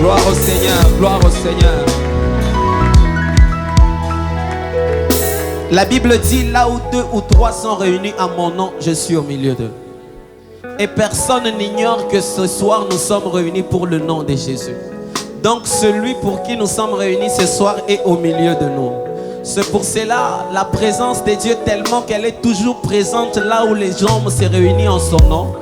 Gloire au Seigneur, gloire au Seigneur. La Bible dit, là où 2 ou 3 sont réunis à mon nom, je suis au milieu d'eux. Et personne n'ignore que ce soir, nous sommes réunis pour le nom de Jésus. Donc celui pour qui nous sommes réunis ce soir est au milieu de nous. C'est pour cela, la présence de Dieu, tellement qu'elle est toujours présente là où les gens se réunissent en son nom.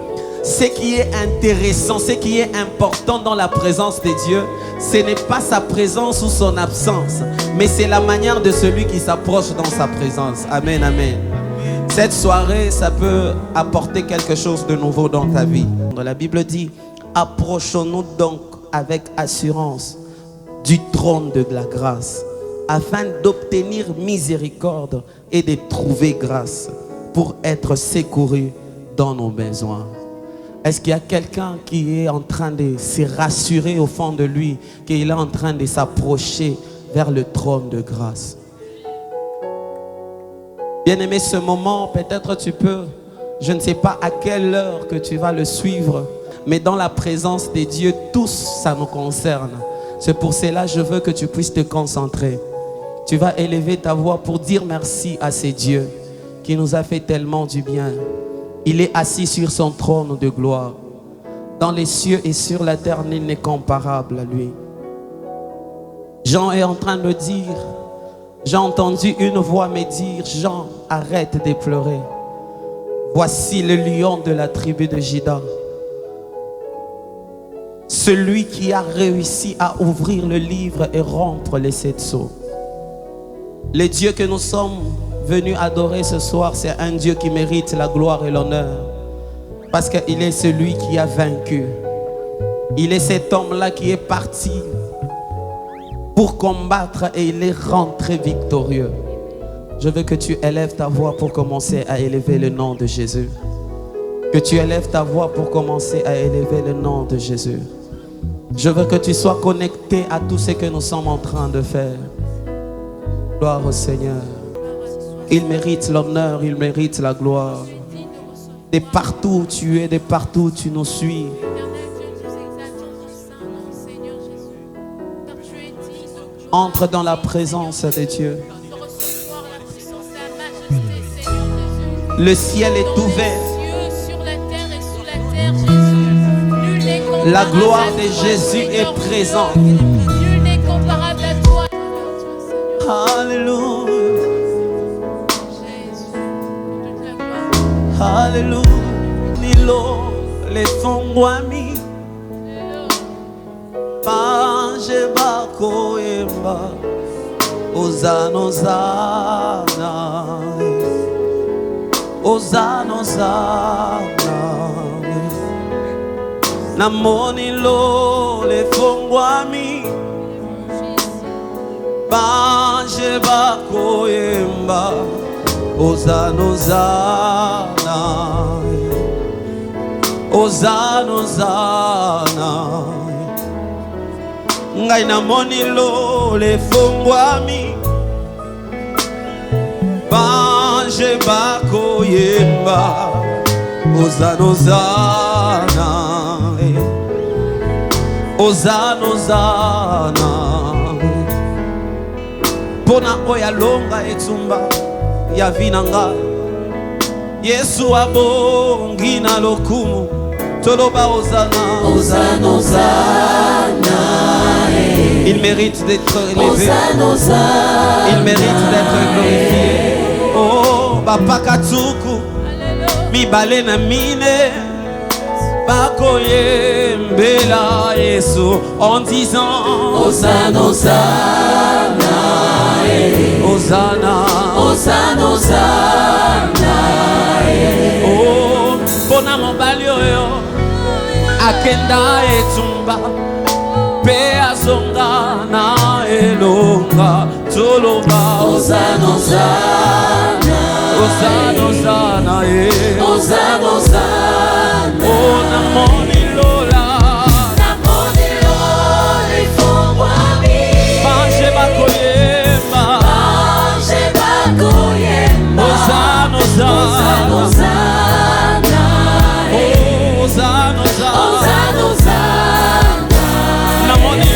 Ce qui est intéressant, ce qui est important dans la présence de Dieu, ce n'est pas sa présence ou son absence, mais c'est la manière de celui qui s'approche dans sa présence. Amen, amen. Cette soirée, ça peut apporter quelque chose de nouveau dans ta vie. La Bible dit, approchons-nous donc avec assurance du trône de la grâce, afin d'obtenir miséricorde et de trouver grâce pour être secouru dans nos besoins. Est-ce qu'il y a quelqu'un qui est en train de se rassurer au fond de lui, qu'il est en train de s'approcher vers le trône de grâce? Bien-aimé, ce moment, peut-être tu peux, je ne sais pas à quelle heure que tu vas le suivre, mais dans la présence de Dieu, tous, ça nous concerne. C'est pour cela que je veux que tu puisses te concentrer. Tu vas élever ta voix pour dire merci à ce Dieu qui nous a fait tellement du bien. Il est assis sur son trône de gloire. Dans les cieux et sur la terre, nul n'est comparable à lui. Jean est en train de dire, j'ai entendu une voix me dire, Jean, arrête de pleurer. Voici le lion de la tribu de Juda. Celui qui a réussi à ouvrir le livre et rompre les 7 sceaux. Le Dieu que nous sommes venus adorer ce soir, c'est un Dieu qui mérite la gloire et l'honneur. Parce qu'il est celui qui a vaincu. Il est cet homme-là qui est parti pour combattre et il est rentré victorieux. Je veux que tu élèves ta voix pour commencer à élever le nom de Jésus. Que tu élèves ta voix pour commencer à élever le nom de Jésus. Je veux que tu sois connecté à tout ce que nous sommes en train de faire. Gloire au Seigneur. Il mérite l'honneur, il mérite la gloire. De partout où tu es, de partout où tu nous suis. Entre dans la présence de Dieu. Le ciel est ouvert. La gloire de Jésus est présente. Nul n'est comparable à toi. Alléluia. Alléluia. Nilo le fongwami. Panje bako emba. Ozana ozana. Ozana ozana. Namoni lo le fongwami. Panje bako emba. Ozana ozana. Ozana ozana. Ngai namoni lo le fongwami. Panje bako emba. Ozana ozana. Ozana ozana. Pona oya longa etumba ya vinanga. Yesu abongi na lokumu. Toloba ozana. Ozana, Ozana. Il mérite d'être élevé. Ozana, Ozana. Il mérite d'être glorifié. Oh, Papa Katsuku. Mi bale na mine. Bakoye mbela Yesu en disant Ozana, Ozana. Ozana. Ozana, Ozana. Oh, pona mobali oyo akenda etumba pe azonga na elonga toloba Ozana, Ozana. Ozana, Ozana, Ozana, Ozana. oh namoni lola Namoni lo le fongwami. manje bakoyemba Panje bako yemba. Ozana, Ozana, Ozana, Ozana. oh Ozana, Ozana, Ozana, Ozana. namoni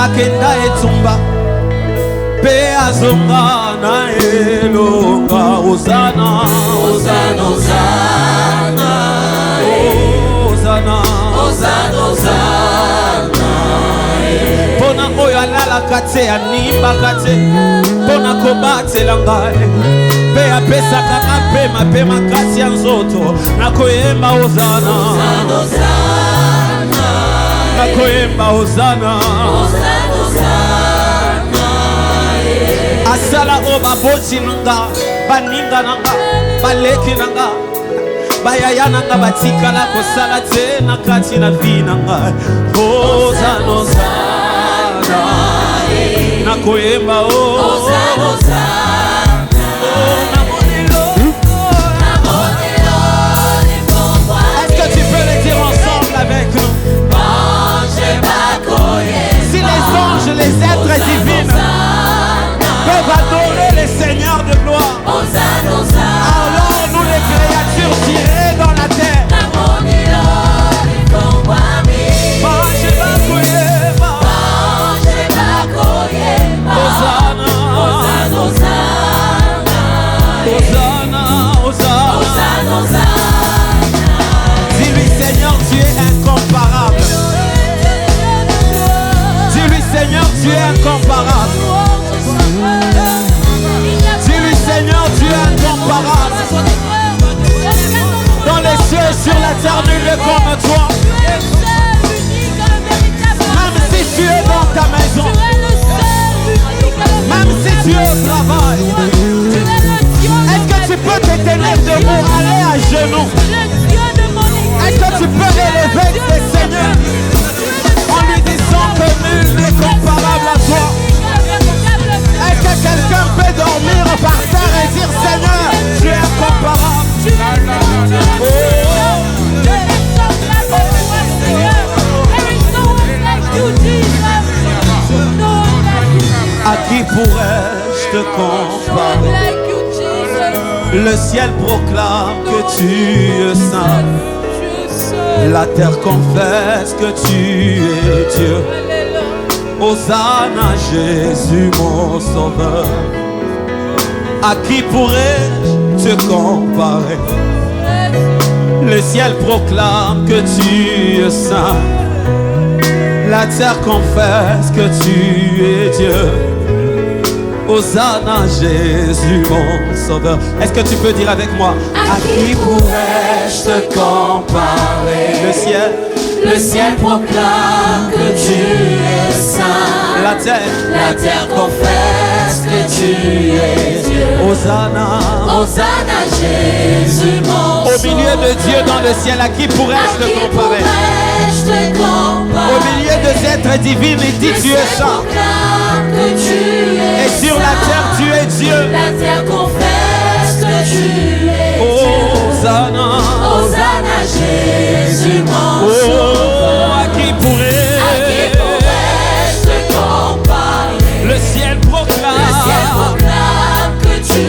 akenda etumba pe azonga na elonga Hosanna Hosanna, Hosanna Hosanna, Hosanna. Pona oyo alalaka te animbaka te Pona kobatela ngai pe apesaka mapema pe makasi ya nzoto nakoyemba Hosanna nakoyemba Hosanna asala o baboti nanga baninga nanga baleki nanga bayaya nanga batikala kosala te na kati na vi nanga Hosanna Hosanna nakoyemba Est-ce que tu peux le dire ensemble avec nous? Si les anges, les êtres divins peuvent adorer les seigneurs de gloire, alors nous les créatures tirées dans la terre. Hosanna, Hosanna. Dis-lui Seigneur, tu es incomparable. Dis-lui Seigneur, tu es incomparable. Dis-lui Seigneur, tu es incomparable. Dans les cieux, sur la terre, nul n'est comme toi. Même si tu es dans ta maison, même si tu es au travail, est-ce que tu peux te tenir debout, aller à genoux? Est-ce que tu peux élever tes seigneurs en lui disant que nul n'est comparable à toi? Est-ce que quelqu'un peut dormir par terre et dire Seigneur, tu es incomparable? À qui pourrais-je te comparer? Le ciel proclame que tu es saint. La terre confesse que tu es Dieu. Hosanna Jésus mon sauveur. À qui pourrais-je te comparer? Le ciel proclame que tu es saint. La terre confesse que tu es Dieu. Hosanna Jésus mon sauveur. Est-ce que tu peux dire avec moi? À qui pourrais-je te comparer? Le ciel proclame que tu es saint. La terre confesse que tu es Dieu. Hosanna Jésus mon sauveur. Au milieu de Dieu dans le ciel, à qui pourrais-je te comparer? Au milieu des êtres divins, il dit tu es saint. Et sur la terre tu es Dieu. La terre confesse que tu es Dieu. Hosanna Jésus mon sauveur. À qui pourrais-je te comparer? Le ciel proclame que tu es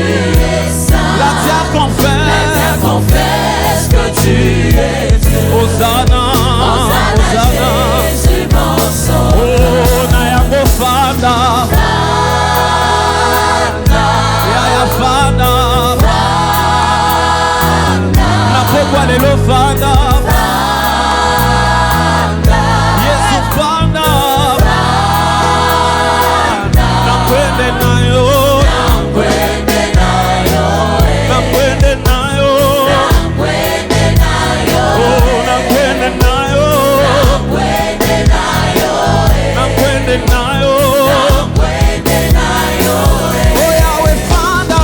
saint. La terre confesse que tu es Dieu. Hosanna Jésus mon sauveur. Nayango fanda Yaya fanda Napokwa lelo fanda Yesu fanda Nakwende nayo Nakwende nayo Nakwende nayo Oh Yahweh fanda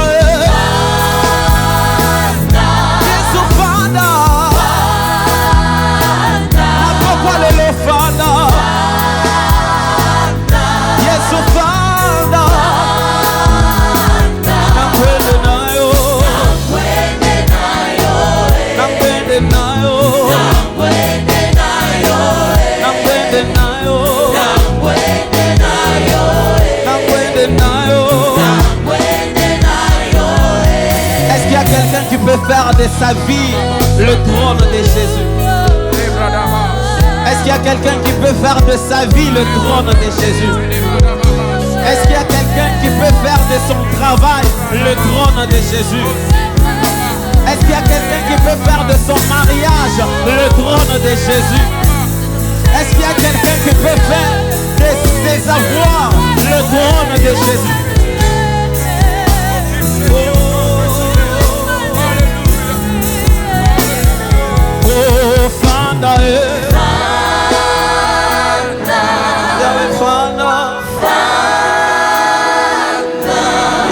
Yesu fanda Napokwa lelo fanda Yesu fanda Nakwende nayo Nakwende nayo Est-ce qu'il y a quelqu'un qui peut faire de sa vie le trône de Jésus? Est-ce qu'il y a quelqu'un qui peut peut faire de sa vie le trône de Jésus? Est-ce qu'il y a quelqu'un qui peut faire de son travail le trône de Jésus? Est-ce qu'il y a quelqu'un qui peut faire de son mariage le trône de Jésus? Est-ce qu'il y a quelqu'un qui peut faire de ses avoirs le trône de Jésus? Oh, Fanda, Yahweh Fanda,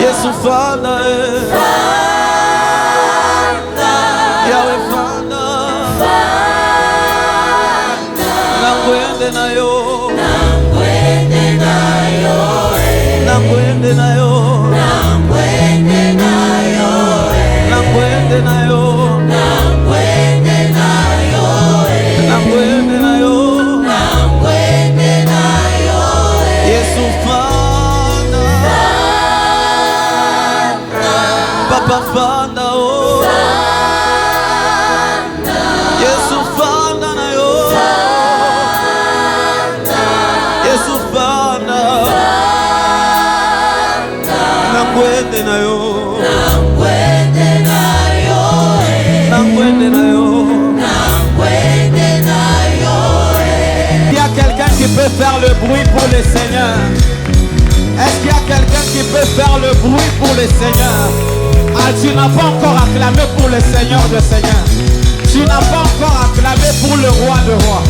Yesu Fanda, Yahweh Fanda, Nangwende na yo, Nangwende na yo, Nangwende na yo, Nangwende na yo, Nangwende na yo, Nangwende na yo, Nangwende na yo, Nangwende na yo, Yesu Fanda, Papa Fanda, oh, Yesu Fanda na yo, Yesu Fanda, Nangwende na yo, Nangwende na yo, Nangwende na yo, Nangwende na yo. Il y a quelqu'un qui peut faire le bruit pour le Seigneur? Est-ce qu'il y a quelqu'un qui peut faire le bruit pour le Seigneur? Ah, tu n'as pas encore acclamé pour le Seigneur de Seigneur. Tu n'as pas encore acclamé pour le roi de rois.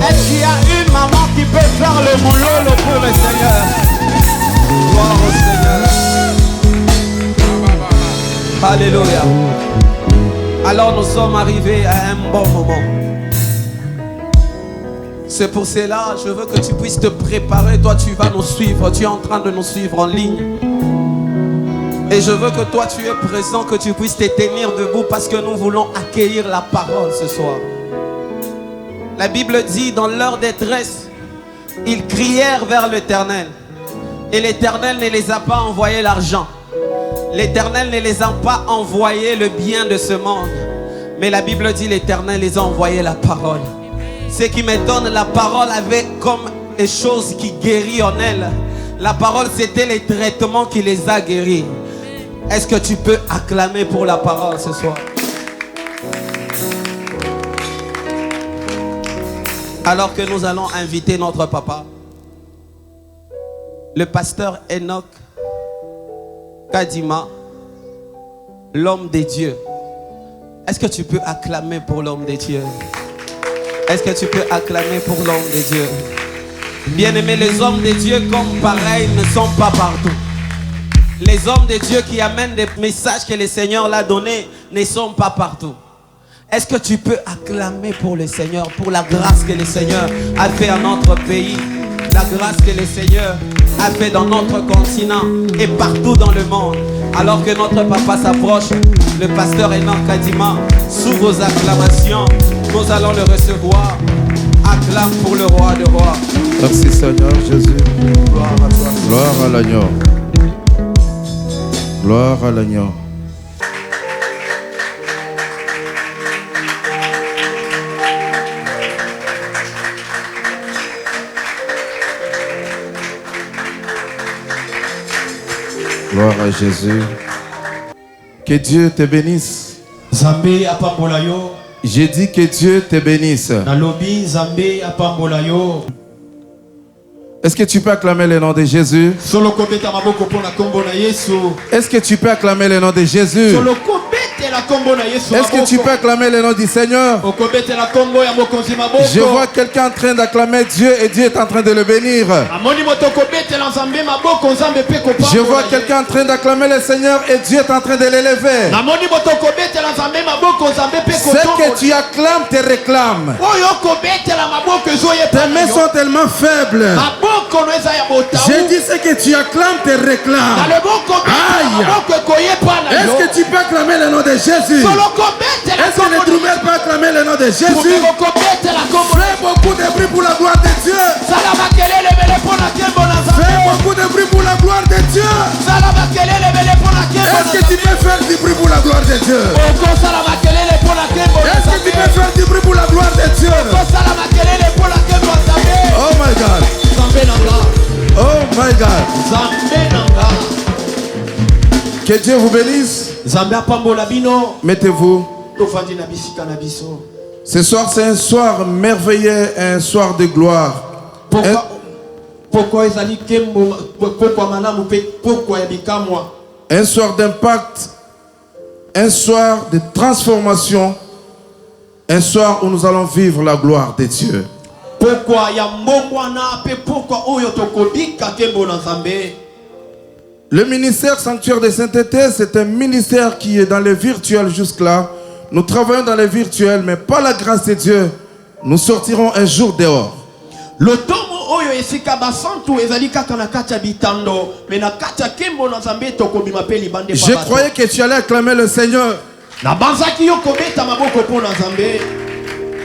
Est-ce qu'il y a une maman qui peut faire le moulolo pour le Seigneur? Gloire au Seigneur. Alléluia. Alors nous sommes arrivés à un bon moment. C'est pour cela, je veux que tu puisses te préparer. Toi, tu vas nous suivre. Tu es en train de nous suivre en ligne. Et je veux que toi, tu es présent, que tu puisses te tenir debout parce que nous voulons accueillir la parole ce soir. La Bible dit, dans leur détresse, ils crièrent vers l'Éternel. Et l'Éternel ne les a pas envoyé l'argent. L'Éternel ne les a pas envoyé le bien de ce monde. Mais la Bible dit, l'Éternel les a envoyé la parole. Ce qui m'étonne, la parole avait comme des choses qui guérissent en elle. La parole, c'était les traitements qui les a guéris. Est-ce que tu peux acclamer pour la parole ce soir? Alors que nous allons inviter notre papa, le pasteur Enoch Kadima, l'homme de Dieu. Est-ce que tu peux acclamer pour l'homme de Dieu? Est-ce que tu peux acclamer pour l'homme de Dieu? Bien-aimés, les hommes de Dieu comme pareil ne sont pas partout. Les hommes de Dieu qui amènent des messages que le Seigneur l'a donnés ne sont pas partout. Est-ce que tu peux acclamer pour le Seigneur, pour la grâce que le Seigneur a fait à notre pays, la grâce que le Seigneur a fait dans notre continent et partout dans le monde? Alors que notre papa s'approche, le pasteur Enoch Kadima, sous vos acclamations, nous allons le recevoir. Acclame pour le roi de rois. Merci Seigneur Jésus. Gloire à toi. Gloire à l'agneau. Gloire à l'agneau. Gloire à Jésus. Que Dieu te bénisse. Zambé apambola yo. J'ai dit que Dieu te bénisse. Nalobi Zambé apambola yo. Est-ce que tu peux acclamer le nom de Jésus? Solo kobeta maboko pona kombo na Yesu. Est-ce que tu peux acclamer le nom de Jésus? Solo kobeta la kombo na Yesu. Est-ce que tu peux acclamer le nom du Seigneur? Okobeta la kombo ya mokonzi maboko. Je vois quelqu'un en train d'acclamer Dieu et Dieu est en train de le bénir. Amoni moto kobeta la Nzambe maboko Nzambe pe kopambola. Je vois quelqu'un en train d'acclamer le Seigneur et Dieu est en train de l'élever. Amoni moto kobeta la Nzambe maboko Nzambe pe Ce que tu acclames te réclame. Oyo kobeta la maboko zoye Tes mains sont tellement faibles. maboko no eza ya botaou. J'ai dit ce que tu acclames te réclame. Na le boko Aïe. maboko koye pana yo. Est-ce que tu peux acclamer le nom de Jésus? Solo kobeta la Est-ce que les troumelles peuvent acclamer le nom de Jésus? kobeta la kombo. Fais beaucoup de bruit pour la gloire de Dieu. Sala makelele bele pona kembo na Nzambe. Fais beaucoup de bruit pour la gloire de Dieu. Sala makelele bele pona kembo na Est-ce que tu peux faire du bruit pour la gloire de Dieu? Oko sala makelele pona kembo na Est-ce que tu Nzambe. peux faire du bruit pour la gloire de Dieu? Oko sala makelele pona kembo na Nzambe. sera égal. Nzambe nanga. Que Dieu vous bénisse. Nzambe apambola bino. Mettez-vous. Tofandi na bisika na biso. Ce soir, c'est un soir merveilleux, un soir de gloire. Pourquoi ezali kembo, pourquoi malamu pe, pourquoi yabikamwa. Un soir d'impact, un soir de transformation, un soir où nous allons vivre la gloire de Dieu. Pourquoi ya mbongwana pe, pourquoi oyo tokodika kembo na Nzambe. Le ministère Sanctuaire de Sainteté, c'est un ministère qui est dans le virtuel jusque-là. Nous travaillons dans le virtuel, mais par la grâce de Dieu, nous sortirons un jour dehors. Le tomo oyo esika basantu ezali kaka na kati ya bitando, mais na kati ya kembo na Nzambe tokobima pe libande pa Je bato. croyais que tu allais acclamer le Seigneur. Na banzaki yo kobeta maboko po na Nzambe.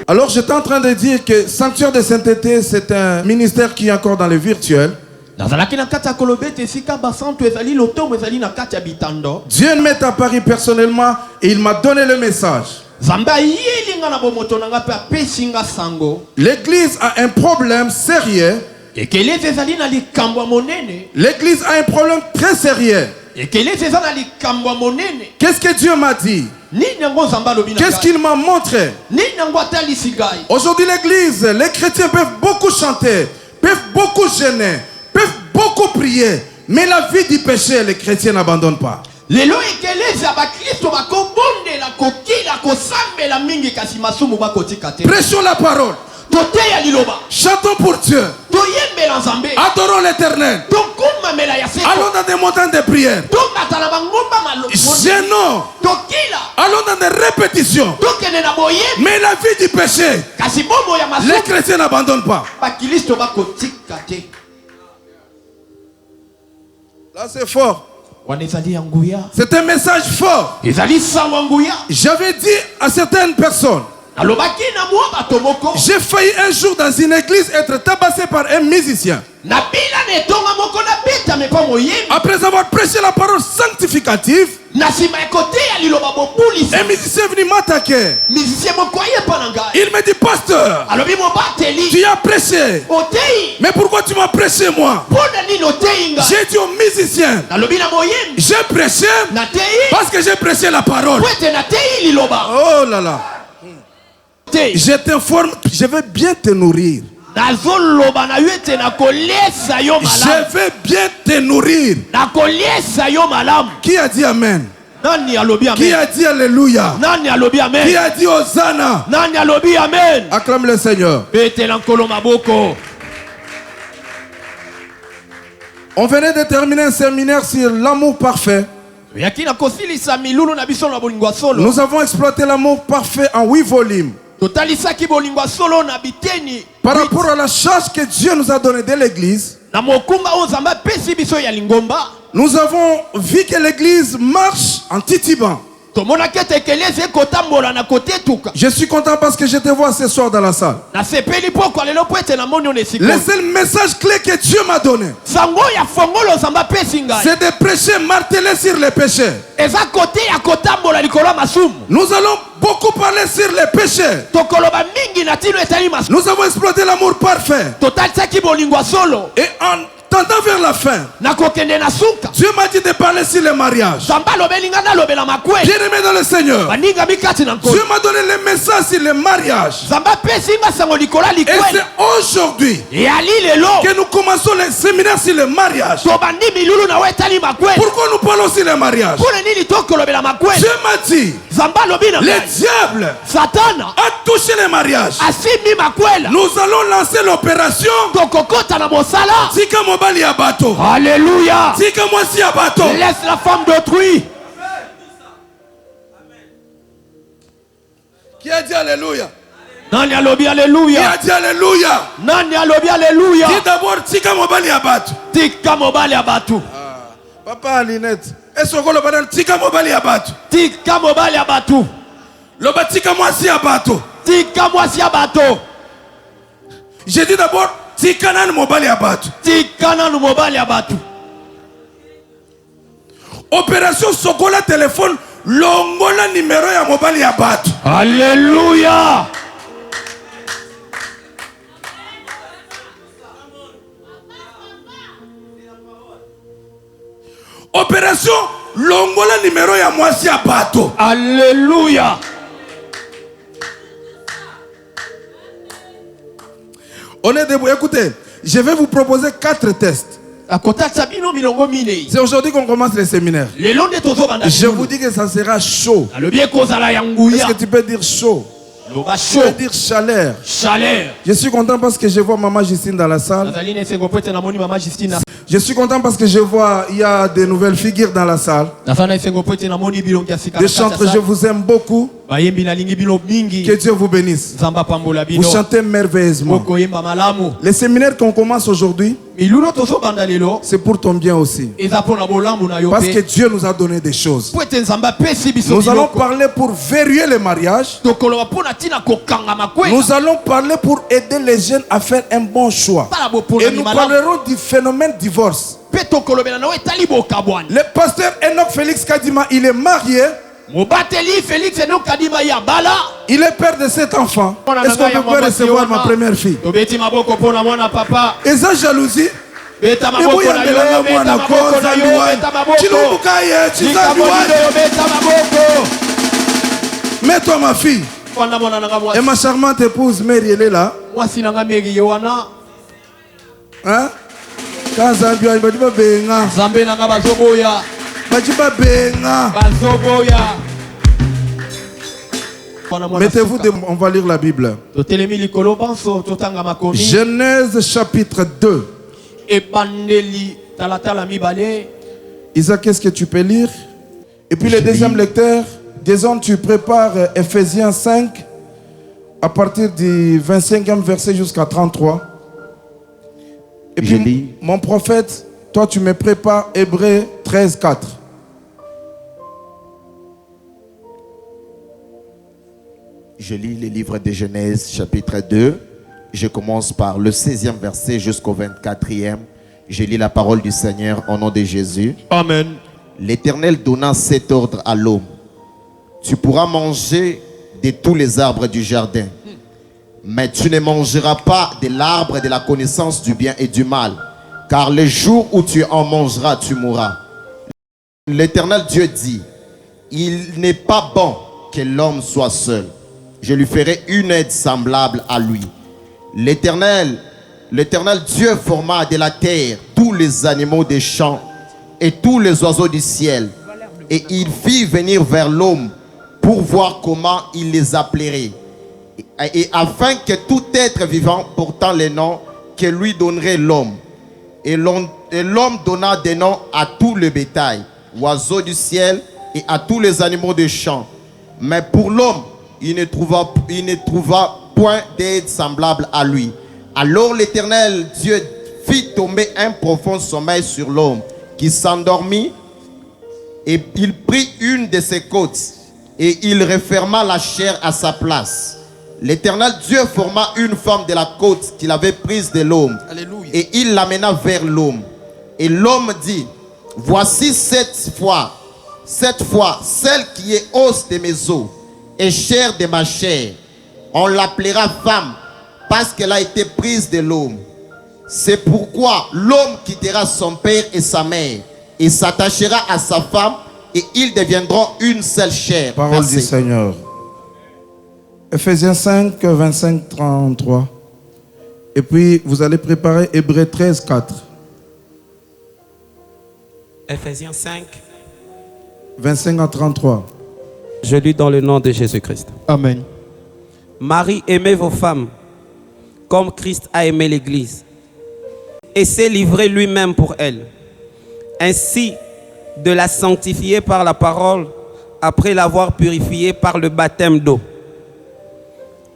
Alors j'étais en train de dire que Sanctuaire de Sainteté, c'est un ministère qui est encore dans le virtuel. Nazalaki na kati ya kolobeta esika basantu ezali le tomo ezali na kati ya bitando. Dieu m'est apparu personnellement et il m'a donné le message. Nzambe ayelinga na bomoto nanga pe apesinga sango. L'église a un problème sérieux. Ekelezi ezali na likambo ya monene. L'église a un problème très sérieux. Ekelezi ezali na likambo ya monene. Qu'est-ce que Dieu m'a dit? Nini yango Nzambe alobi na Qu'est-ce qu'il m'a montré? Nini yango atalisi gai. Aujourd'hui l'église, les chrétiens peuvent beaucoup chanter, peuvent beaucoup jeûner, peuvent beaucoup prier, mais la vie du péché, les chrétiens n'abandonnent pas. Lelo ekelezi ya bakristo bakobondela kokila kosambela mingi kasi masumu bakotika te. Prêchons la parole. Toteya liloba. Chantons pour Dieu. Toyembela Nzambe. Adorons l'Éternel. Tokumamela ya seko. Allons dans des montagnes de prière. Tobata na bangomba malo. Jeûnons. Tokila. Allons dans des répétitions. Tokende na boyemba. Mais la vie du péché, Kasi bombo ya masumu. les chrétiens n'abandonnent pas. Bakristo bakotika te. Là c'est fort. Wanezali ya nguya. C'est un message fort. Ezali sango nguya. J'avais dit à certaines personnes, Alobaki na mwa bato moko. j'ai failli un jour dans une église être tabassé par un musicien. Na bila ne tonga moko na beta me pa moyemba. Après avoir prêché la parole sanctificative, Na sima ekoteya liloba bobulisi. un musicien est venu m'attaquer. Musicien moko aye pa na ngai. Il me dit, pasteur, Alobi mo bateli. tu as prêché. Otei. Mais pourquoi tu m'as prêché moi? Pona nini otei nga. J'ai dit au musicien, Nalobi na moyemba. j'ai prêché Na tei. parce que j'ai prêché la parole. Kwete na tei liloba. Oh là là. Tei. Je t'informe, je vais bien te nourrir. Nazoloba na yete na kolesa yo Je malamu. vais bien te nourrir. Na kolesa yo malamu. Qui a dit Amen? Nani alobi Qui amen? a dit Alléluia? Nani alobi Qui amen? a dit Hosanna? Nani alobi amen? Acclame le Seigneur. Betela nkolo maboko. On venait de terminer un séminaire sur l'amour parfait. Yaki na kosilisa milulu na biso na bolingo solo. Nous avons exploité l'amour parfait en 8 volumes. Totalisaki bolingo solo na biteni. Par rapport à la charge que Dieu nous a donnée de l'église, Na mokumba o Nzambe pesi biso ya lingomba. nous avons vu que l'église marche en titubant. Tomona kete ekelezi ekotambola na kote tuka. Je suis content parce que je te vois ce soir dans la salle. Na sepeli poko lelo po ete na moni on esiko. Le seul message clé que Dieu m'a donné, Sango ya fongolo Nzambe pesi ngai. c'est de prêcher, marteler sur les péchés. Eza kote ya kotambola likolo ya masumu. Nous allons beaucoup parler sur les péchés. Tokoloba mingi na tino etali masumu. Nous avons exploité l'amour parfait. Totalisaki bolingo solo. Et en tendant vers la fin, Na kokende na suka. Dieu m'a dit de parler sur le mariage. Nzambe alobelinga na lobela makwe. Bien-aimé dans le Seigneur, Baninga mikati na nkolo. Dieu m'a donné le message sur le mariage. Nzambe pesi nga sango likolo ya Et likwela. c'est aujourd'hui Yali lelo. que nous commençons le séminaire sur le mariage. Tobandi milulu na wetali makwe. Pourquoi nous parlons sur le mariage? Pona nini tokolobela makwe. Dieu m'a dit, Nzambe alobi na le ngai. diable Satana a touché le mariage. asimbi makwela. Nous allons lancer l'opération Tokokota na mosala. Tika Mobali ya bateau. Alléluia. Tika Mwasi ya bateau. Laisse la femme d'autrui. Qui a dit Alléluia? Nani alobi Qui alléluia. a dit Alléluia? Nani alobi alléluia. Dis d'abord Tika Mobali ya bateau. Tika mobali ya batu. Papa Alinette, est-ce que le badal Tika Mobali ya bateau? Tika mobali ya batu. Le Tika Mwasi ya bateau. Tika mwasi ya bato. J'ai dit d'abord Tika Nan Mobali ya bateau. Tika nanu mobali ya batu. Opération Sokola téléphone longola numéro ya Mobali ya bateau. Alléluia. Opération longola numéro ya mwasi ya bato. Alléluia. On est debout. Écoutez, je vais vous proposer 4 tests. C'est aujourd'hui qu'on commence les séminaires. Je vous dis que ça sera chaud. Est-ce que tu peux dire chaud? Je peux dire chaleur. Je suis content parce que je vois Maman Justine dans la salle. Je suis content parce que je vois il y a de nouvelles figures dans la salle. Des chantres, je vous aime beaucoup. Que Dieu vous bénisse. Vous chantez merveilleusement. Les séminaires qu'on commence aujourd'hui, c'est pour ton bien aussi. Parce que Dieu nous a donné des choses. Nous allons parler pour verrouiller le mariage. Nous allons parler pour aider les jeunes à faire un bon choix. Et nous parlerons du phénomène divorce. Le pasteur Enoch Félix Kadima, il est marié. Il est père de 7 enfants. Est-ce qu'on peut recevoir ma première fille? Et ça, jalousie. Mets-toi ma fille. Et ma charmante épouse Mary, elle est là. Hein? Quand Zambia, il va dire benga. Mettez-vous, on va lire la Bible. Genèse chapitre 2. Isaac, qu'est-ce que tu peux lire? Et puis le deuxième lecteur, disons, tu prépares Ephésiens 5 à partir du 25e verset jusqu'à 33. Et puis mon prophète, toi tu me prépares Hébreux 13, 4. Je lis le livre de Genèse chapitre 2. Je commence par le 16e verset jusqu'au 24e. Je lis la parole du Seigneur au nom de Jésus. Amen. L'Éternel donna cet ordre à l'homme. Tu pourras manger de tous les arbres du jardin, mais tu ne mangeras pas de l'arbre de la connaissance du bien et du mal, car le jour où tu en mangeras, tu mourras. L'Éternel Dieu dit, il n'est pas bon que l'homme soit seul. Je lui ferai une aide semblable à lui. L'Éternel Dieu forma de la terre tous les animaux des champs et tous les oiseaux du ciel. Et il fit venir vers l'homme pour voir comment il les appellerait. Et afin que tout être vivant portant les noms que lui donnerait l'homme. Et l'homme donna des noms à tout le bétail, oiseaux du ciel et à tous les animaux des champs. Mais pour l'homme, il ne trouva point d'aide semblable à lui. Alors l'Éternel Dieu fit tomber un profond sommeil sur l'homme, qui s'endormit, et il prit une de ses côtes, et il referma la chair à sa place. L'Éternel Dieu forma une femme de la côte qu'il avait prise de l'homme, et il l'amena vers l'homme. Et l'homme dit, voici cette fois, celle qui est os de mes os et chair de ma chair. On l'appellera femme parce qu'elle a été prise de l'homme. C'est pourquoi l'homme quittera son père et sa mère et s'attachera à sa femme et ils deviendront une seule chair. Parole du Seigneur. Ephésiens 5, 25, 33. Et puis vous allez préparer Hébreux 13, 4. Ephésiens 5. 25 à 33. Je lis dans le nom de Jésus-Christ. Amen. Marie, aimez vos femmes comme Christ a aimé l'Église et s'est livré lui-même pour elle, ainsi de la sanctifier par la parole après l'avoir purifiée par le baptême d'eau,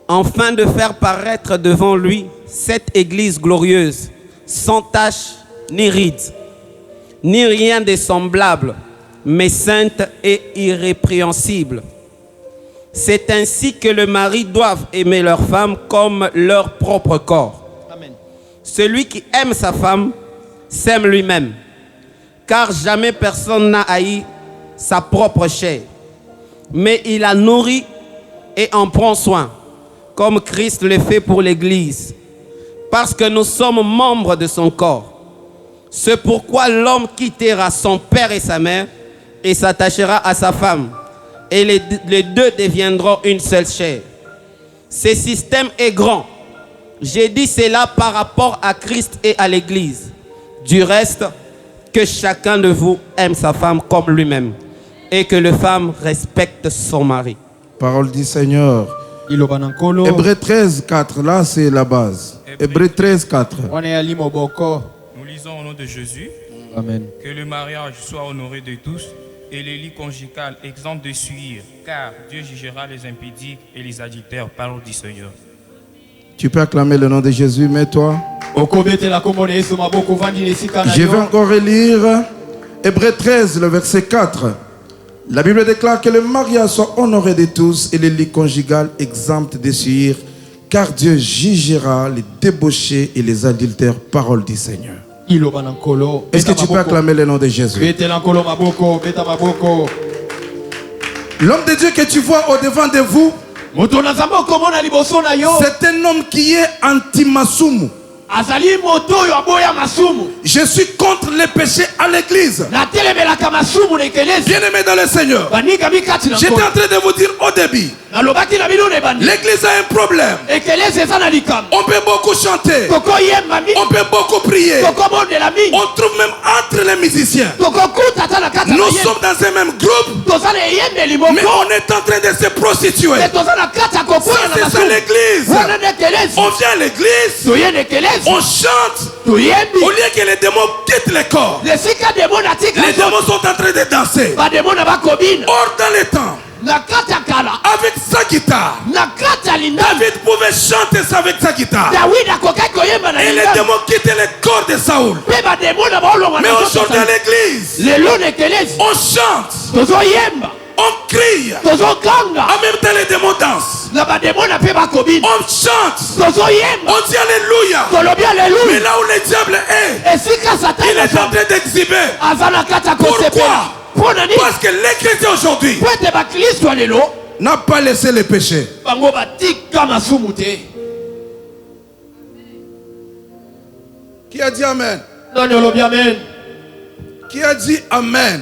afin de faire paraître devant lui cette Église glorieuse, sans tache ni ride, ni rien de semblable, mais sainte et irrépréhensible. C'est ainsi que les maris doivent aimer leur femme comme leur propre corps. Amen. Celui qui aime sa femme s'aime lui-même, car jamais personne n'a haï sa propre chair, mais il la nourrit et en prend soin, comme Christ le fait pour l'Église, parce que nous sommes membres de son corps. C'est pourquoi l'homme quittera son père et sa mère et s'attachera à sa femme. Et les deux deviendront une seule chair. Ce système est grand. J'ai dit cela par rapport à Christ et à l'Église. Du reste, que chacun de vous aime sa femme comme lui-même et que la femme respecte son mari. Parole du Seigneur. Hébreux 13, 4, là c'est la base. Hébreux 13, 4. Nous lisons au nom de Jésus. Amen. Que le mariage soit honoré de tous et les lits conjugales exempts de suie, car Dieu jugera les impudiques et les adultères. Parole du Seigneur. Tu peux acclamer le nom de Jésus, mets-toi. Je vais encore relire Hébreux 13, le verset 4. La Bible déclare que le mariage soit honoré de tous et les lits conjugales exempts de suie, car Dieu jugera les débauchés et les adultères. Parole du Seigneur. Est-ce que tu peux acclamer le nom de Jésus? L'homme de Dieu que tu vois au-devant de vous, c'est un homme qui est anti-masumu. Je suis contre les péchés à l'église. Bien-aimé dans le Seigneur, j'étais en train de vous dire au début, l'église a un problème. On peut beaucoup chanter, on peut beaucoup prier, on trouve même entre les musiciens. Nous sommes dans un même groupe, mais on est en train de se prostituer. C'est ça l'église. On vient à l'église, on chante, au lieu que les démons quittent le corps. Les démons sont en train de danser. Or dans les temps, avec sa guitare, David pouvait chanter ça avec sa guitare. Et les démons quittaient le corps de Saoul. Mais aujourd'hui à l'église, on chante, on crie, en même temps les démons dansent. On chante, on dit alléluia. Mais là où le diable est, il est en train d'exhiber. Pourquoi? Parce que les chrétiens aujourd'hui n'ont pas laissé le péché. Qui a dit amen? Qui a dit amen?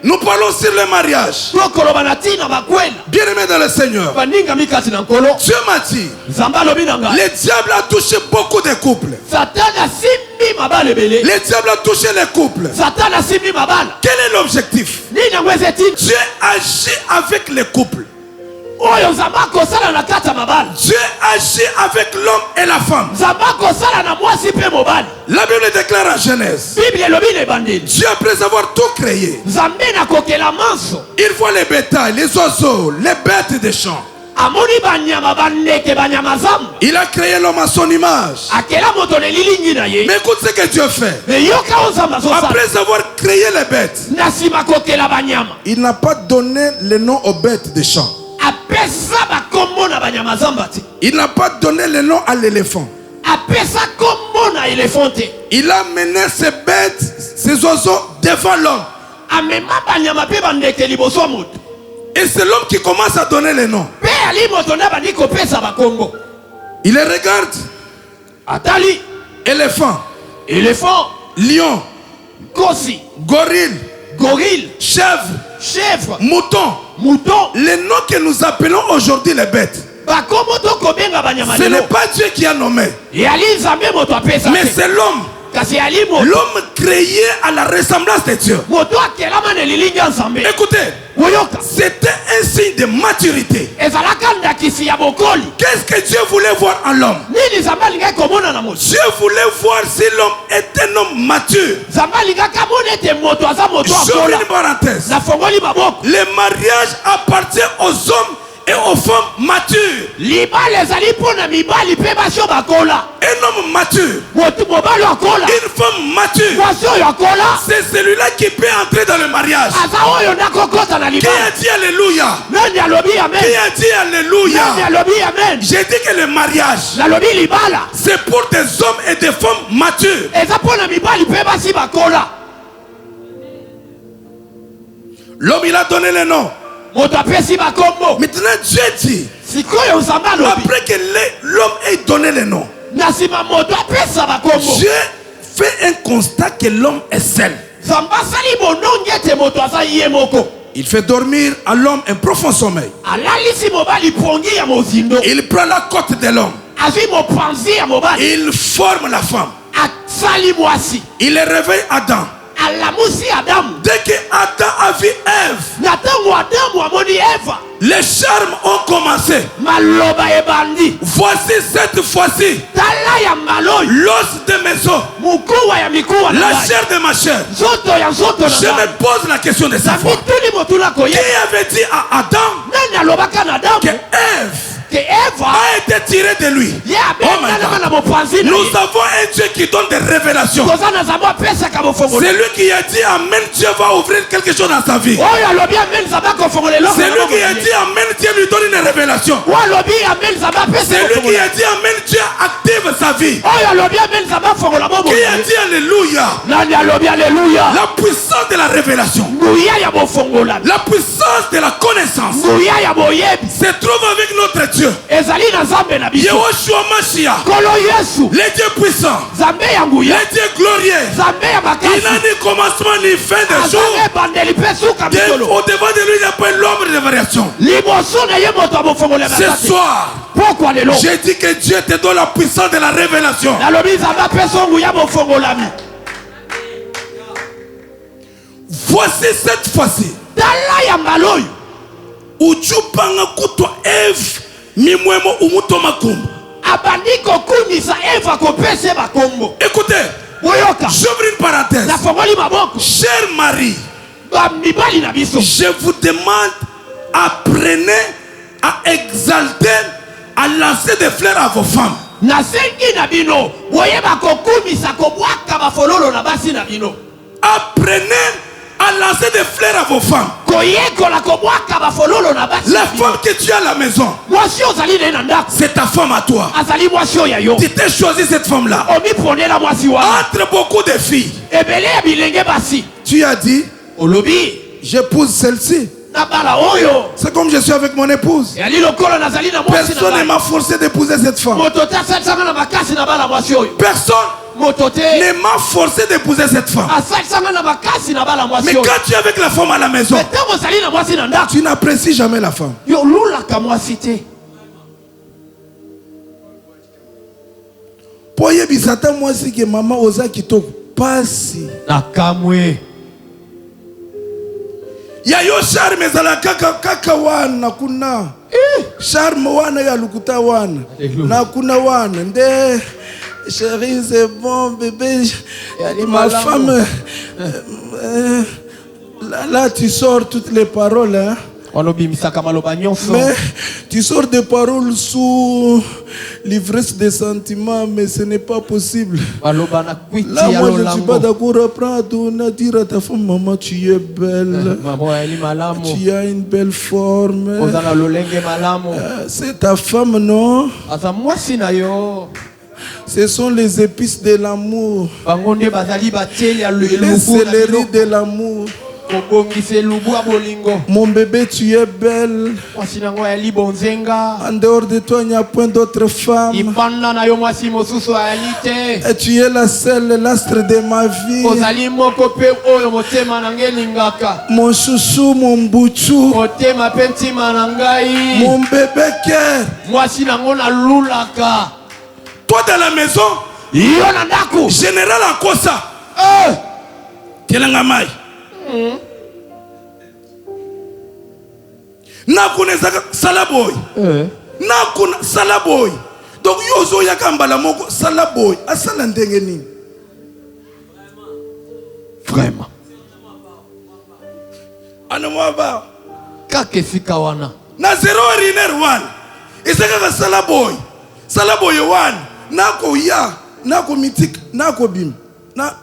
Nous parlons sur le mariage. Bien-aimé dans le Seigneur, Dieu m'a dit, le diable a touché beaucoup de couples. Le diable a touché les couples. Quel est l'objectif? Dieu agit avec les couples. Dieu agit avec l'homme et la femme. La Bible déclare en Genèse, Dieu après avoir tout créé, il voit les bétails, les oiseaux, les bêtes des champs. Il a créé l'homme à son image. Mais écoute ce que Dieu fait. Après avoir créé les bêtes, il n'a pas donné le nom aux bêtes des champs. Il n'a pas donné le nom à l'éléphant. Il a mené ces bêtes, ces oiseaux devant l'homme. Et c'est l'homme qui commence à donner les noms. Il les regarde. Éléphant, lion, gorille, chèvre, mouton. Les noms que nous appelons aujourd'hui les bêtes, ce n'est pas Dieu qui a nommé, mais c'est l'homme. L'homme créé à la ressemblance de Dieu. Écoutez, c'était un signe de maturité. Qu'est-ce que Dieu voulait voir en l'homme? Dieu voulait voir si l'homme est un homme mature. J'ouvre une parenthèse. Le mariage appartient aux hommes et aux femmes matures. Un homme mature, une femme mature, c'est celui-là qui peut entrer dans le mariage. Qui a dit alléluia? Qui a dit alléluia? J'ai dit que le mariage, c'est pour des hommes et des femmes matures. L'homme, il a donné le nom. Maintenant Dieu dit, après que l'homme ait donné le nom, Dieu fait un constat que l'homme est seul. Il fait dormir à l'homme un profond sommeil. Il prend la côte de l'homme. Il forme la femme. Il réveille Adam. Dès que Adam a vu Ève, les charmes ont commencé. Voici cette fois-ci l'os de mes os, la chair de ma chair. Je me pose la question de savoir qui avait dit à Adam que Ève a été tirée de lui. Oh my God. Nous avons un Dieu qui donne des révélations. C'est lui qui a dit Amen, Dieu va ouvrir quelque chose dans sa vie. C'est lui qui a dit Amen, Dieu lui donne une révélation. C'est lui qui a dit Amen, Dieu active sa vie. Qui a dit Alléluia. La puissance de la révélation, la puissance de la connaissance se trouve avec notre Dieu. Yehoshua Mashiach, le Dieu puissant, le Dieu glorieux. Il n'a ni commencement ni fin de jour. Au devant de lui, il n'y a pas l'ombre de variation. Ce soir, j'ai dit que Dieu te donne la puissance de la révélation. Voici cette fois-ci où tu panga kutwa Ève mimwemo umuto makumba. Écoutez, j'ouvre une parenthèse. Cher mari, je vous demande, apprenez à exalter, à lancer des fleurs à vos femmes. Apprenez à lancer des fleurs à vos femmes. La femme que tu as à la maison, c'est ta femme à toi. Tu t'es choisi cette femme-là entre beaucoup de filles. Tu as dit, j'épouse celle-ci. C'est comme je suis avec mon épouse. Personne ne m'a forcé d'épouser cette femme. Personne ne m'a forcé d'épouser cette femme. Mais quand tu es avec la femme à la maison, tu n'apprécies jamais la femme. Poye bisata moi si que maman oza kitoko pasi. Nakamwe. Yayo charme zala kaka wana kuna. Charme wana ya lukuta wana. Na kuna wana nde. Chérie, c'est bon, bébé. Ma femme. Là, tu sors toutes les paroles. Hein? Mais tu sors des paroles sous l'ivresse des sentiments, mais ce n'est pas possible. Là, moi, je ne suis pas d'accord. Apprends à dire à ta femme, maman, tu es belle. Tu as une belle forme. C'est ta femme, non? Ce sont les épices de l'amour. Les céleri de l'amour. Mon bébé, tu es belle. En dehors de toi, il n'y a point d'autre femme. Et tu es la seule, l'astre de ma vie. Mon chouchou, mon bouchou. Mon bébé cœur. Toi dans la maison, général Akosa. Telangamai. Nakuna salaboy. Nakuna salaboy. Donc yozo yakambala moko salaboy. Asala ndenge nini? Vraiment. Anomaba. Kakefika wana. Na 0 riner 1. Isaka salaboy. Salaboy 1. Nako ya. Nako mythique. Nako bim. Na.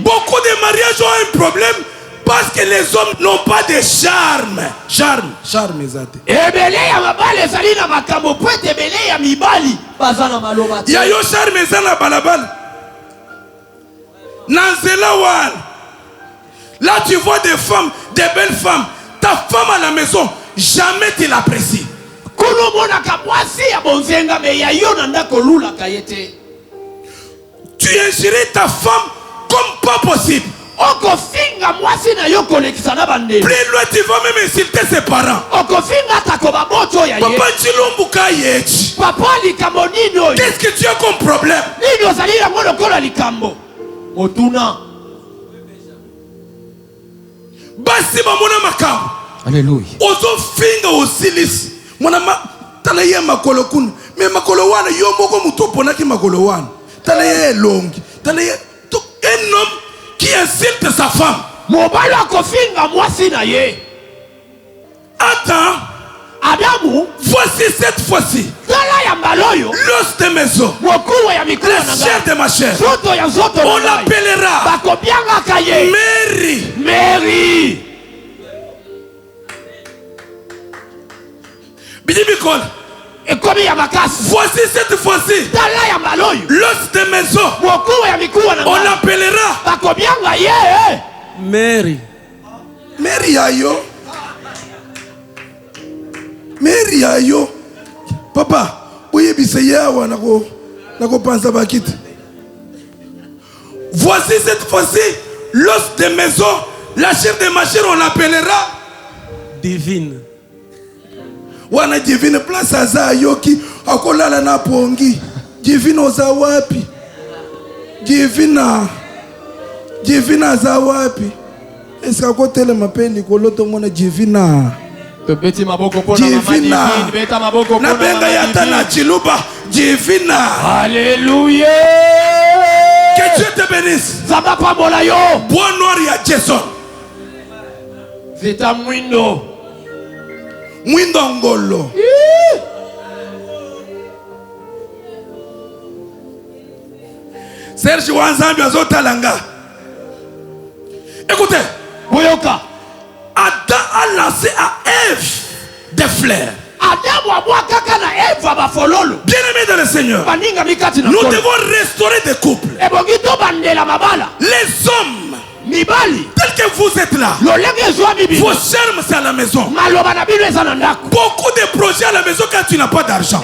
Beaucoup de mariages ont un problème parce que les hommes n'ont pas de charme. Charme, exact. Yayo charme zana balabal. Nanzela wan. Là tu vois des femmes, des belles femmes. ta femme à la maison, jamais tu l'apprécies. Tu ingérais ta femme comme pas possible. Plus loin, tu vas même insulter ses parents. Papa Chilombuka Yechi. Qu'est-ce que tu as comme problème? Basi bamona makamu. Alléluia. Ozo finga osilis. Mwana tala ye makolo kun. Me makolo wana yo moko mutopo na ki makolo wana. Tala ye longi. Tala ye un homme qui insulte sa femme. Mobala ko finga mwasi na ye. Attends. Adamu, voici cette fois-ci l'os de mes os, la chair de ma chair, on l'appellera Mary. Mary. Voici cette fois-ci l'os de mes os, on l'appellera Mary. Mary ayo. Mary ayo. Papa, voici cette fois-ci l'os de mes os, la chair de ma chair, on l'appellera divine. Wana divine place aza yoki akolala na pongi. Divine oza wapi? Divine aza wapi? Est-ce que kotele mapeli koloto mona divine? Divina. Na benga yata na chiluba. Divina. Alléluia. Que Dieu te bénisse. Bois noir ya Jason. Zeta mwindo. Mwindo ngolo. Serge Wanzambi azotalanga. Écoutez. Boyoka. Adam a lancé à Ève des fleurs. Bien-aimés dans le Seigneur, nous devons restaurer des couples. Les hommes, tels que vous êtes là, vos charmes c'est à la maison. Beaucoup de projets à la maison quand tu n'as pas d'argent.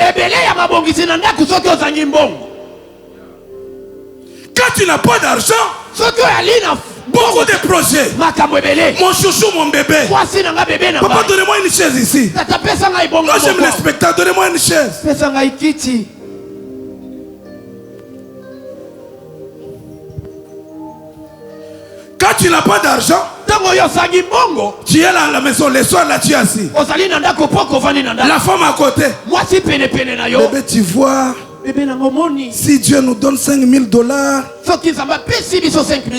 Quand tu n'as pas d'argent, beaucoup de projets. Mon chouchou, mon bébé. Papa, donnez-moi une chaise ici. Moi, j'aime les spectacles. Donnez-moi une chaise. Quand tu n'as pas d'argent, tu es là à la maison. Les soirs, là, tu es assis. La femme à côté. Bébé, tu vois. Si Dieu nous donne $5 000,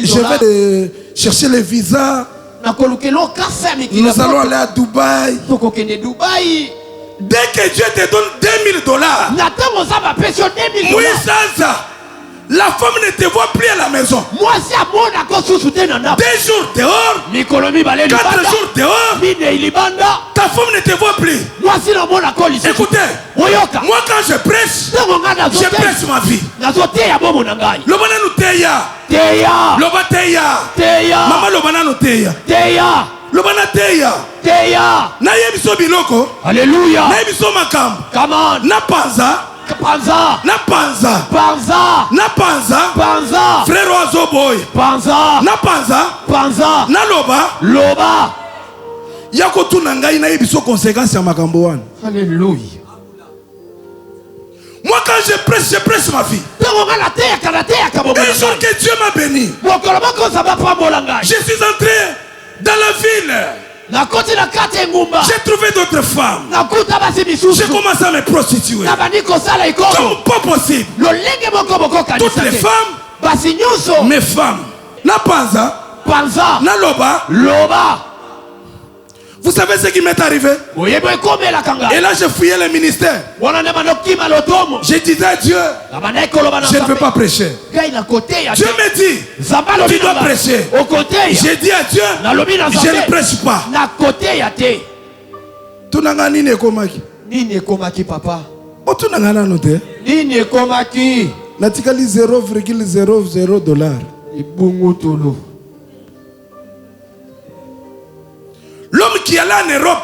je vais chercher les visas. Nous allons aller à Dubaï. Dès que Dieu te donne $2 000, oui, ça, la femme ne te voit plus à la maison. 2 jours dehors, 4 jours dehors, ta femme ne te voit plus. Écoutez, moi quand je prêche ma vie. Lobana nous teya. Loba teya. Maman lobana nous teya. Lobana teya. Na yebiso biloko. Alléluia. Na yebiso makam. Come on. Na panza. Panza. Na panza. Panza. Na panza. Panza. Frère Ozo Boy. Panza. Na panza. Panza. Na loba. Loba. Yako tunangai na yebiso conséquence ya makambo wana. Alléluia. Moi quand je prêche ma vie. Un jour que Dieu m'a béni. Je suis entré dans la ville. J'ai trouvé d'autres femmes. J'ai commencé à me prostituer. Comme pas possible. Toutes les femmes, mes femmes. Na panza. Na loba. Vous savez ce qui m'est arrivé? Et là je fouillais le ministère. Je disais à Dieu, je ne veux pas prêcher. Dieu me dit, tu dois prêcher. J'ai dit à Dieu, je ne prêche pas. Tunanga nini ekomaki? Nini ekomaki papa? Otunanga nano te? Nini ekomaki? Natikali $0,00. Ibungutulu. L'homme qui allait en Europe,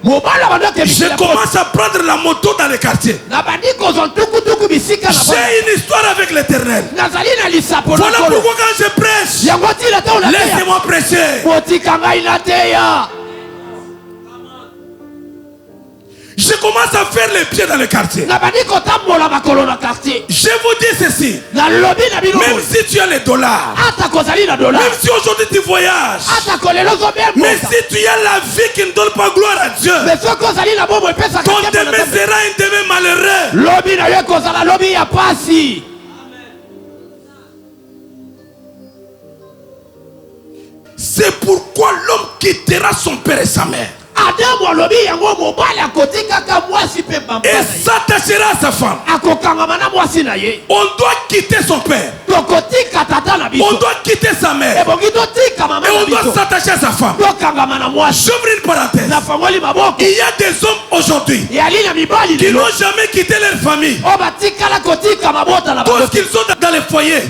je commence à prendre la moto dans les quartiers. J'ai une histoire avec l'Éternel. Voilà pourquoi quand je prêche, laissez-moi prêcher. Je commence à faire les pieds dans le quartier. Je vous dis ceci. Même si tu as les dollars, même si aujourd'hui tu voyages, mais si tu as la vie qui ne donne pas gloire à Dieu, ton demain sera un demain malheureux. C'est pourquoi l'homme quittera son père et sa mère et s'attachera à sa femme. On doit quitter son père, on doit quitter sa mère, et on doit s'attacher à sa femme. J'ouvre une parenthèse. Il y a des hommes aujourd'hui qui n'ont jamais quitté leur famille. Tout ce qu'ils sont dans les foyers.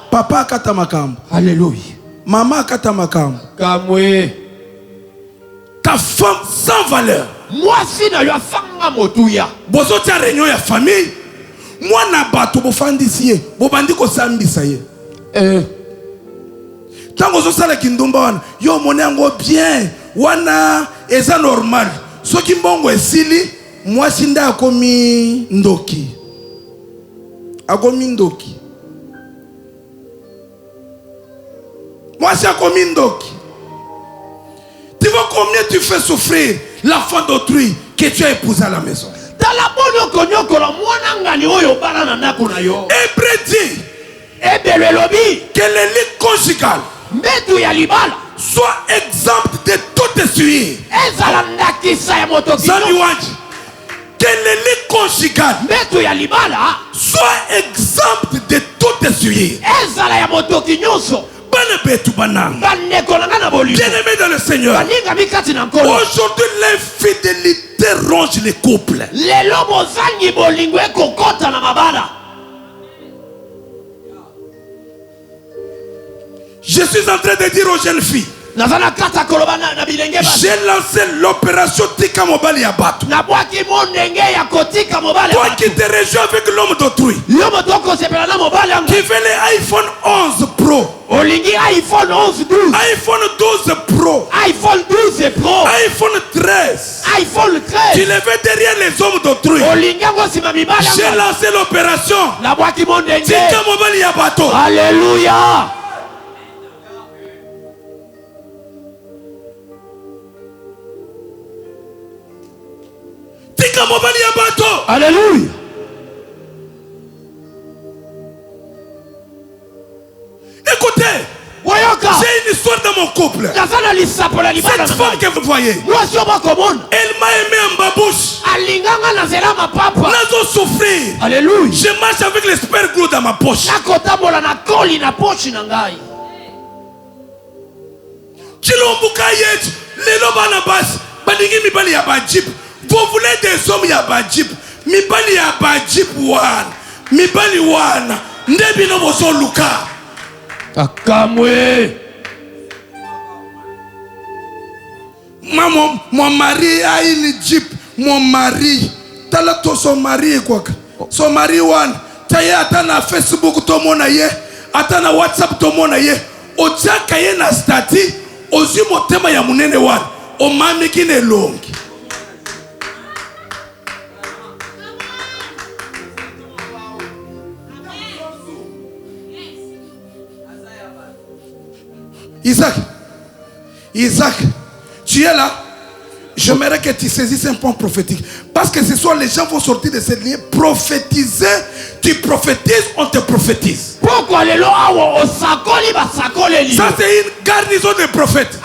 Papa katamakam. Alléluia. Maman katamakam. Ta femme sans valeur. Moi si na yo fanga motuya. Bozo tia réunion ya famille. Moi na bato bo fandisiye. Bo bandi ko sambisa ye. Tango zo sala kindumba wana. Yo monengo bien. Wana eza normal. Soki mbongo esili. Moi sinda akomi ndoki. Akomi ndoki. Moi si akomi ndoki. Tu vois combien tu fais souffrir l'enfant d'autrui que tu as épousé à la maison. Hébreu dit que le lit conjugal soit exempt de toute essuie. Que le lit conjugal soit exempt de toute essuie. Bien-aimé dans le Seigneur, aujourd'hui l'infidélité ronge les couples. Je suis en train de dire aux jeunes filles, j'ai lancé l'opération Tika Mobali Yabato. Toi qui te réjouis avec l'homme d'autrui, qui veut les iPhone 11 Pro, iPhone 11, 12, iPhone 12 Pro, iPhone 12 Pro, iPhone 13, iPhone 13, tu les veux derrière les hommes d'autrui. J'ai lancé l'opération Tika Mobali Yabato. Alléluia. Alléluia. Écoutez, j'ai une histoire dans mon couple. Cette femme que vous voyez, elle m'a aimé en babouche. Nazo souffrir. Alléluia. Je marche avec l'espère glue dans ma poche. Chilombuka yetu, lelo bana basi, balingi mibali ya bajip. Vous voulez des hommes ya bajip, mibali ya bajip wana, mibali wana, ndebi no boso luka. Akamwe. Mon mari a une jeep, mon mari. Talato son mari quoi? Son mari wana, taye atana Facebook to mona ye, atana WhatsApp to mona ye. Otiaka ye na stati, ozi motema ya munene wana, o mami kine longi. Isaac, tu es là. J'aimerais que tu saisisses un point prophétique. Parce que ce soir, les gens vont sortir de cette ligne. Prophétiser, tu prophétises, on te prophétise. Pourquoi les lois ça, c'est une garnison de prophètes.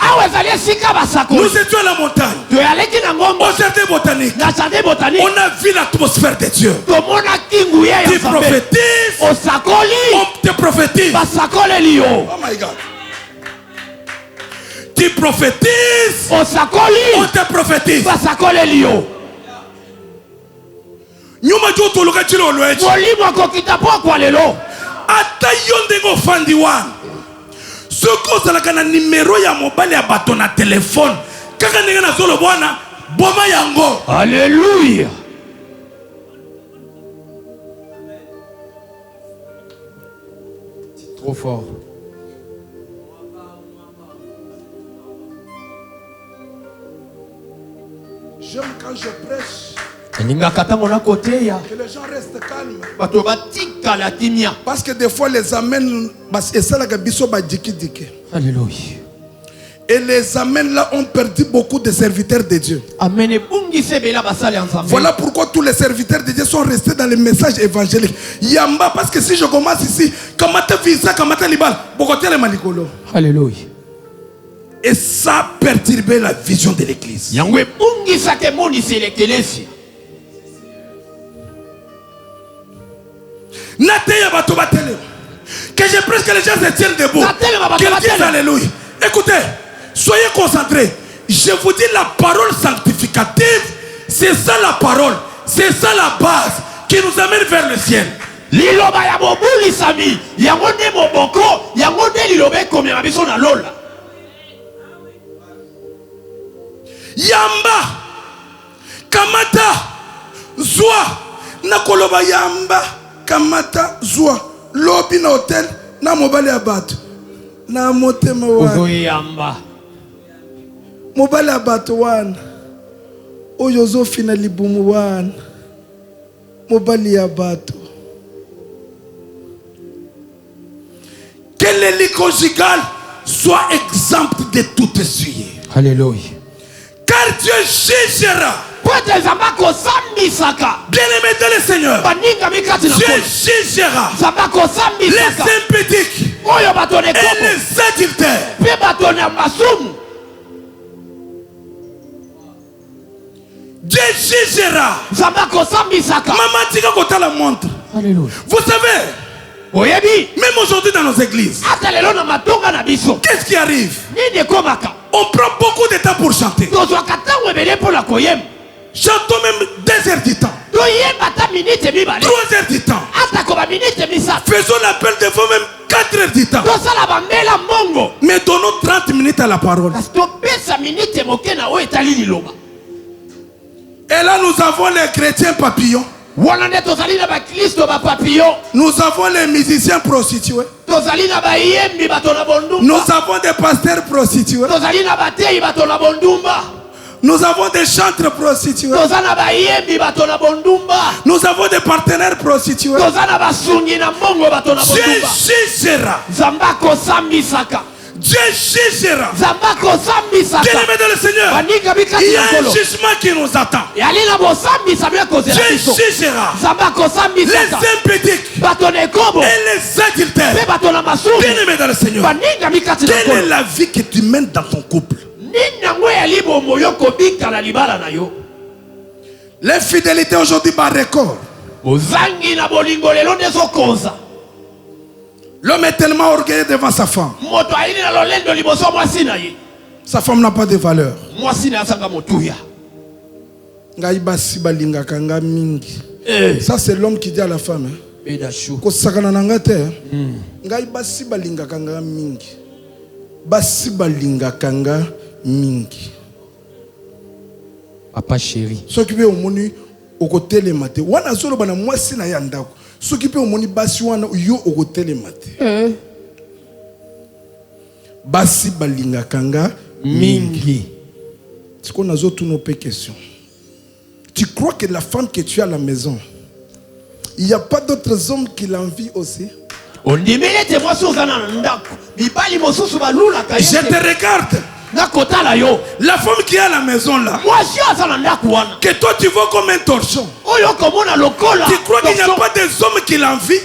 Nous étions à la montagne, au jardin botanique. On a vu l'atmosphère de Dieu. Tu prophétises, on te prophétise. Oh my God. Tu prophétises, on te prophétise. Nyuma joto luka chilo lwechi. Ata yonde go fandi wan. Ce que ça la numéro ya mobile ya bato na téléphone. Kaka ndenge na zolo bwana boma yango. Alléluia. C'est trop fort. J'aime quand je prêche. Que les gens restent calmes. Parce que des fois les amènent. Alléluia. Et les amènes là ont perdu beaucoup de serviteurs de Dieu. Voilà pourquoi tous les serviteurs de Dieu sont restés dans les messages évangéliques. Yamba, parce que si je commence ici, Kamata Visa, Kamata Libal, Bokotel et Malikolo. Alléluia. Et ça a perturbé la vision de l'église. Que je presse que les gens se tiennent debout. Qu'ils disent alléluia. Écoutez, soyez concentrés. Je vous dis la parole sanctificative. C'est ça la parole. C'est ça la base qui nous amène vers le ciel. Yamba Kamata Zwa Nakoloba Yamba Kamata Zwa Lobi na hotel na mobali abato na motema wana Yamba mobali abato wana oyozo fina libumu wana mobali abato. Que les lits conjugales soient exempts de toute essuyé. Alléluia. Car Dieu jugera. Bien aimé dans le Seigneur, Dieu jugera les impédiques et les adultères. Dieu jugera. Maman tika kota la montre. Vous savez, même aujourd'hui dans nos églises, qu'est-ce qui arrive? On prend beaucoup de temps pour chanter. Chantons même 2 heures du temps, 3 heures du temps. Faisons l'appel de vous même 4 heures du temps. Mais donnons 30 minutes à la parole. Et là nous avons les chrétiens papillons. Nous avons les musiciens prostitués. Nous avons des pasteurs prostitués. Nous avons des chantres prostitués. Nous avons des partenaires prostitués. Dieu jugera. Dieu jugera. Bien-aimés dans le Seigneur, il y a un jugement qui nous attend. Dieu jugera les impédiques et les adultères. Bien-aimés dans le Seigneur, quelle est la vie que tu mènes dans ton couple? L'infidélité aujourd'hui bat record. L'homme est tellement orgueilleux devant sa femme. Sa femme n'a pas de valeur. Ça c'est l'homme qui dit à la femme. Papa chéri. S'occuper au monu au côté les maté. Wana solo bana mwasi na yandako. S'occuper au monu basi wana yo au côté les maté. Basi balinga kanga mingi. C'est qu'on a toutes nos questions. Tu crois que la femme que tu as à la maison, il n'y a pas d'autres hommes qui l'envient aussi? Je te regarde. La femme qui est à la maison là, que toi tu vois comme un torchon, tu crois qu'il n'y a pas des hommes qui l'envient?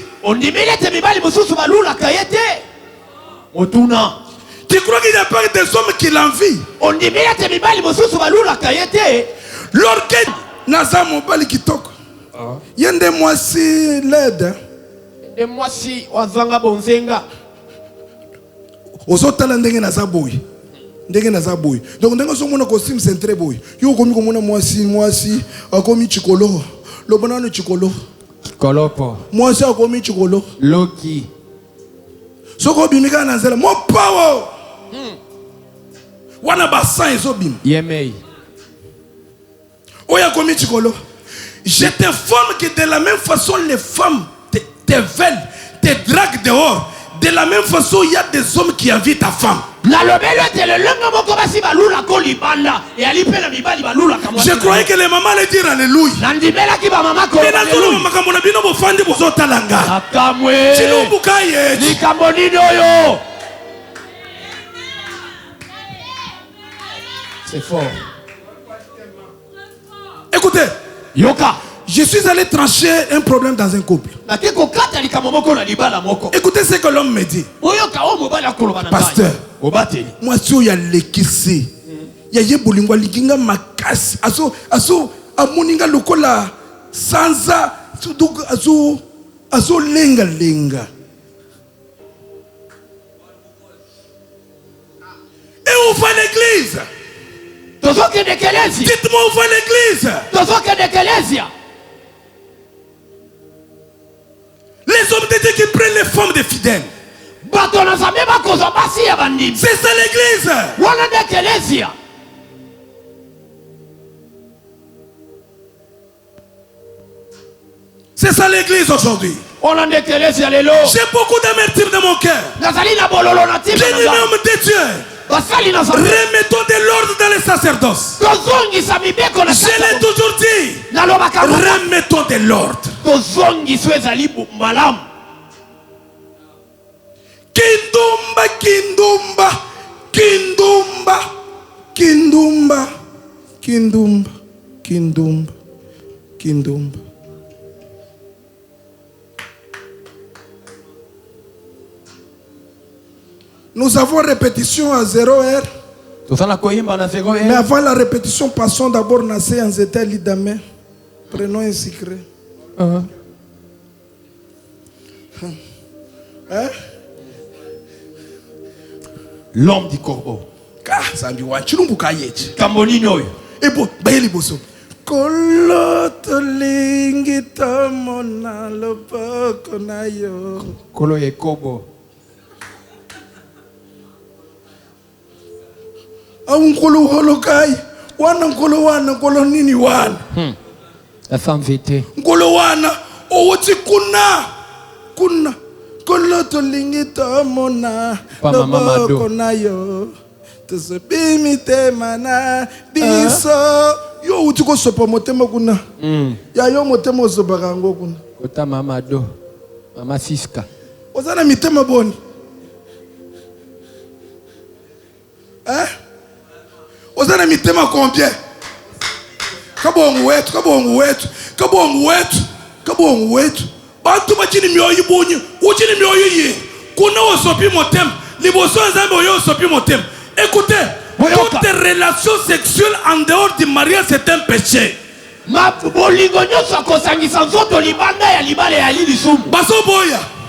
Tu crois qu'il n'y a pas des hommes qui l'envient? L'orgueil naza mobali kitoko. Yende mwasi led. Mwasi wazanga bonzenga. Ozotala ndenge naza boy. Ndenge naza boy. Donc ndenge somona costume c'est très boy. Yo komi komona mwasi akomi chikolo. Lobona no chikolo. Chikolo po. Mwasi akomi chikolo. Loki. Soko bimika na nzela mo power. Wana basan ezobim. Yemei. Oya komi chikolo. Je t'informe que de la même façon les femmes te veulent, te draguent dehors. De la même façon il y a des hommes qui envient ta femme. Je croyais que les mamans allaient dire alléluia. C'est fort. Écoutez. Yoka. Je suis allé trancher un problème dans un couple. Écoutez ce que l'homme me dit. Pasteur, moi si il y a l'équissé, il y a bolingwa liginga makas, aso amoninga lokola sansa, aso lenga lenga. Et où va l'église? Dites-moi où va l'église? Les hommes de Dieu qui prennent les femmes des fidèles. C'est ça l'église. C'est ça l'église aujourd'hui. J'ai beaucoup d'amertume dans mon cœur. J'ai un homme de Dieu. Remettons de l'ordre dans les sacerdoces. Je l'ai toujours dit. Remettons de l'ordre. Kindumba, kindumba, kindumba, kindumba, kindumba, kindumba, kindumba. Nous avons répétition à 0 heure. Mais avant la répétition, passons d'abord à Nzete Lidame. Prenons un secret. Hein? L'homme du corbeau. Et bon, bayeli boso. Koloto lingi tamona lopoko na yo. Kolo ye kobo. Nkolo holokai. Wana nkolo nini wana. La femme vêtée. Nkolo wana. Owoti kuna. Koloto lingi tamona lopoko na yo. Tusubimite mana biso. Yo utiko sopa motema kuna. Ya yo motema osobaka ngo kuna. Kota mama do. Mama Siska. Ozana mitema boni. Ozana mitema combien? Kabongo wetu. Bantu bachini mioyo bonyi. Uchini mioyo ye. Kuna osopi motema. Liboso nzambe oyo osopi motema. Écoutez, toute relation sexuelle en dehors du mariage c'est un péché.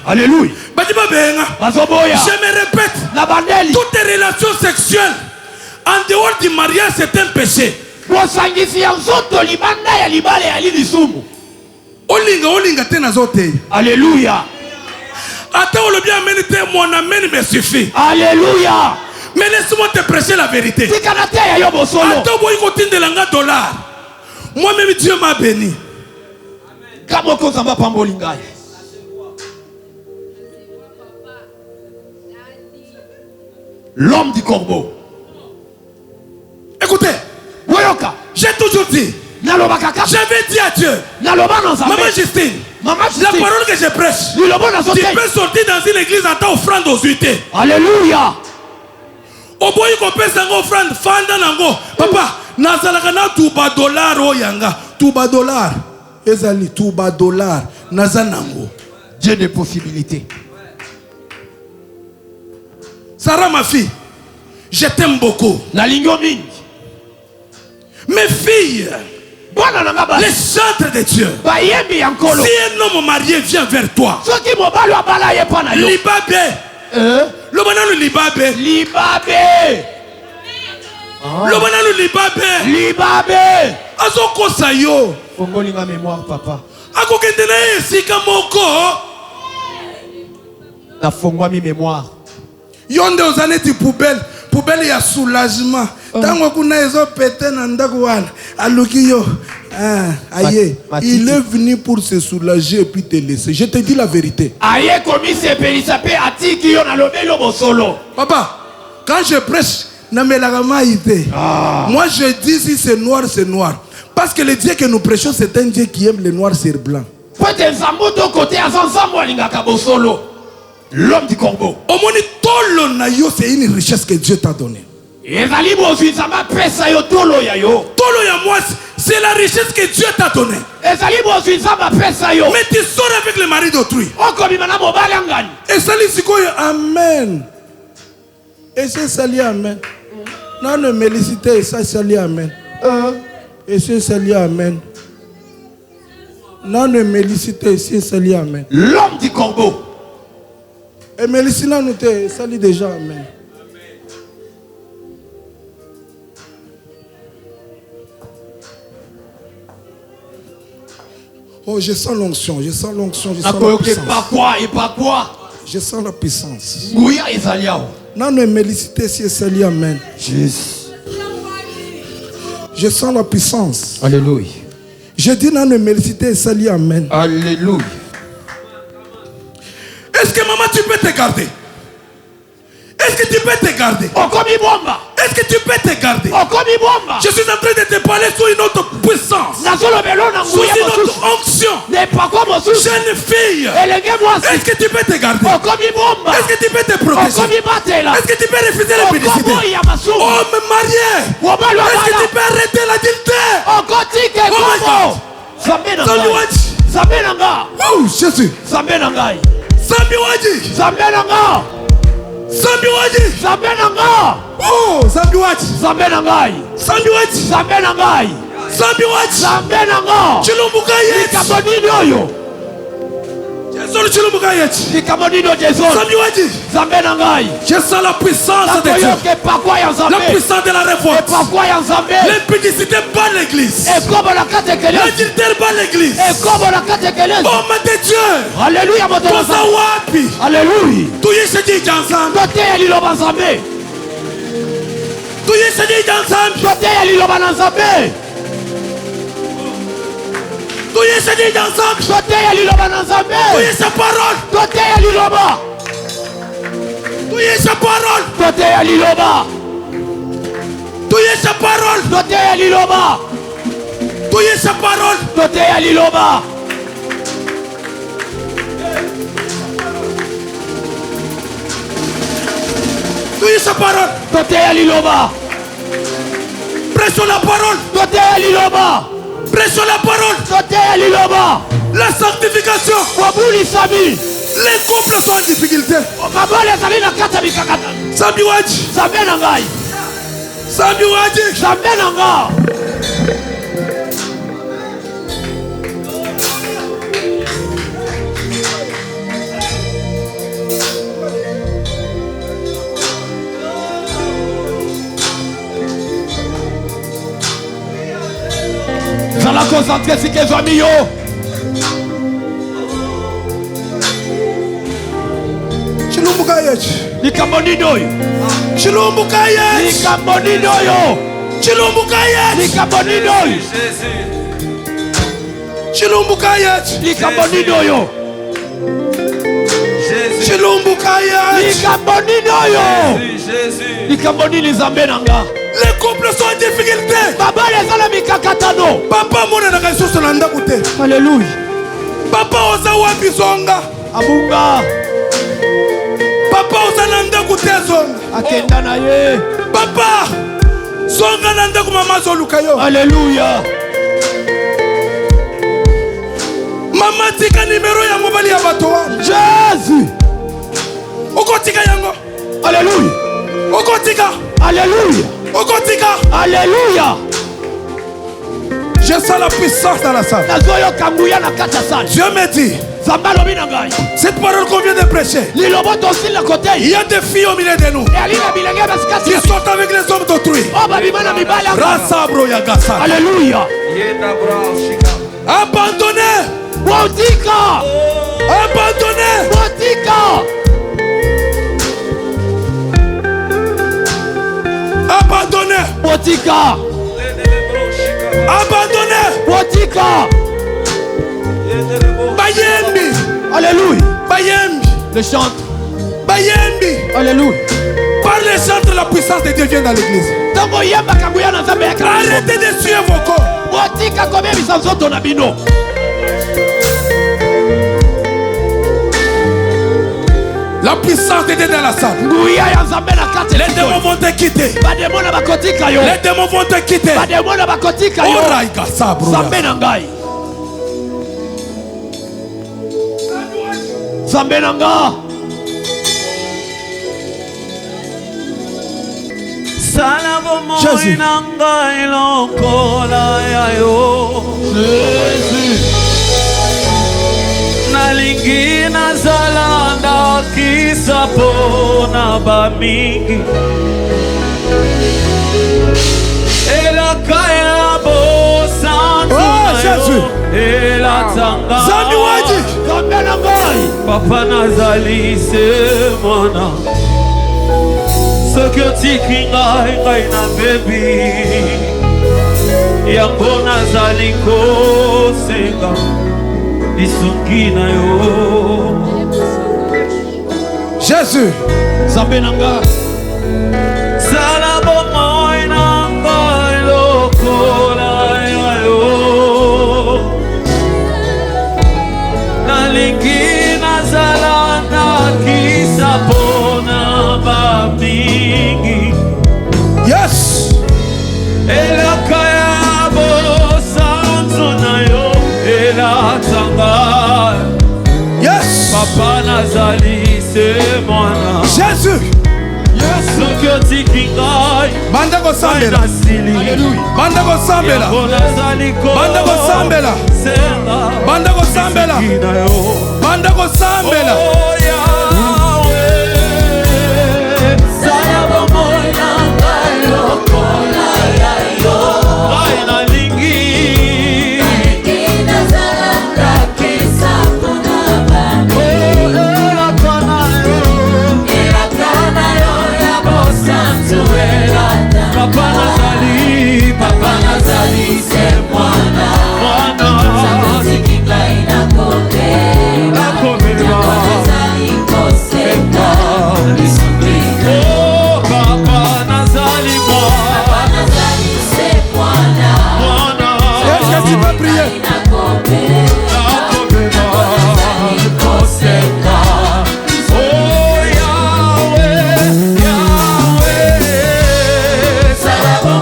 Alléluia. Je me répète, toute relation sexuelle en dehors du mariage c'est un péché. Olinga tena zote. Alléluia. Attends le bien amène mon amène me suffit. Alléluia. Mais laisse-moi te prêcher la vérité. Attends moi il continue de l'anga dollar. Moi-même Dieu m'a béni. L'homme du corbeau. Écoutez, j'ai toujours dit, j'avais dit à Dieu, Maman Justine, la parole que je prêche, tu peux sortir dans une église en tant offrande aux huités. Alléluia. Au bout qu'on peut s'en offrande, fanda nango. Papa, nazalaka na tuba dollar o yanga. Tuba dollar. Ezali tuba dollar. Nazanango. Dieu des possibilités. Sarah, ma fille, je t'aime beaucoup. Mes filles, les chantres de Dieu. Si un homme marié vient vers toi, Libabe. Le banano Libabe. Le banano Libabe. Azoko sayo. Fongolinga mémoire papa. Ako kendena sika moko. Na fongwa mi mémoire. Yonde aux années de poubelle. Poubelle il y a soulagement. Tango kuna ezo pété na ndako wana. Aluki yo. Aïe, il est venu pour se soulager et puis te laisser. Je te dis la vérité. Aïe, comme c'est périsapé atiki yo na lobelo bosolo. Papa, quand je prêche, na melagama ité. Moi je dis si c'est noir, c'est noir. Parce que le Dieu que nous prêchons, c'est un Dieu qui aime le noir sur blanc. Peut-être zambo côté azanzamo alingaka bosolo. L'homme du corbeau. Au moni tolo na yo, c'est une richesse que Dieu t'a donnée. Tolo ya moi, c'est la richesse que Dieu t'a donnée. Mais tu sors avec le mari d'autrui. Et ça lui amen. Et c'est sali amen. Non, ne mélicité, ça sali amen. Et c'est sali amen. Non, ne mélicité, c'est sali amen. L'homme du corbeau. Et Mélicina nous te sali déjà amen. Oh, je sens l'onction, je sens l'onction, je sens la puissance. Je sens la puissance. Non, ne mélicité si sali amen. Je sens la puissance. Alléluia. Je dis non, ne mélicité sali amen. Alléluia. Est-ce que maman tu peux te garder? Est-ce que tu peux te garder? Est-ce que tu peux te garder? Je suis en train de te parler sur une autre puissance, sur une autre onction. Jeune fille, est-ce que tu peux te garder? Est-ce que tu peux te protéger? Est-ce que tu peux refuser la publicité? Homme marié, est-ce que tu peux arrêter l'adultère? Oh my God. Oh Jésus. Oh, je sens la puissance de Dieu. La puissance de la révolte. L'impudicité bat l'église. L'adultère bat l'église. Homme de Dieu. Alléluia. Alléluia. sa parole. Sa parole. Sa parole. Prêchons la parole. Prêchons la parole. La sanctification. Les couples sont en difficulté. la concentrer si que famille. Les couples sont en difficulté. Papa, mon ressource n'a pas coûté. Alléluia. Papa, ozawa bisonga. Abunga. Papa, ozananda coûté zonga. Akenda na ye. Papa, zonga nanda ku mama zolukayo. Alléluia. Mama tika numéro ya mobali ya bato wa. Jésus. Okotika yango. Alléluia. Okotika. Alléluia. Okotika. Alléluia. Je sens la puissance dans la salle. Dieu me dit, cette parole qu'on vient de prêcher, il y a des filles au milieu de nous qui sont avec les hommes d'autrui. Alléluia. Abandonné. Abandonné. Botika. Abandonné. Botika. Bayembi. Alléluia. Bayembi. Le chante. Bayembi. Alléluia. Par les chants, la puissance de Dieu vient dans l'église. Arrêtez de suivre vos corps. La puissance de Dieu dans la salle. Les démons vont te quitter. Les démons vont te quitter. Jésus. Nalingi nazalanda kisapona bamingi elakaya bosantu elatanga papa nazali se mwana soki otiki ngai na bebi yango nazali kosenga Jésus. Zambenanga. Salabo moinanga lokola yo. Nalingi nazalana kisapona bamingi. Yes. Elakaya bosanzo na yo. Yes. Papa nazali se mwana. Jésus. Yes. Soki tikingai. Banda ko sambela. Alléluia. Banda ko sambela. Banda ko sambela. Banda ko sambela. Banda ko sambela. Papa nazali se mwana. Santi kingai na kobeba. Nazali koseka. Oh, Papa nazali mwana. Papa nazali se mwana. Est-ce que tu vas prier? Nazali koseka. Oh Yahweh, Yahweh. Salabo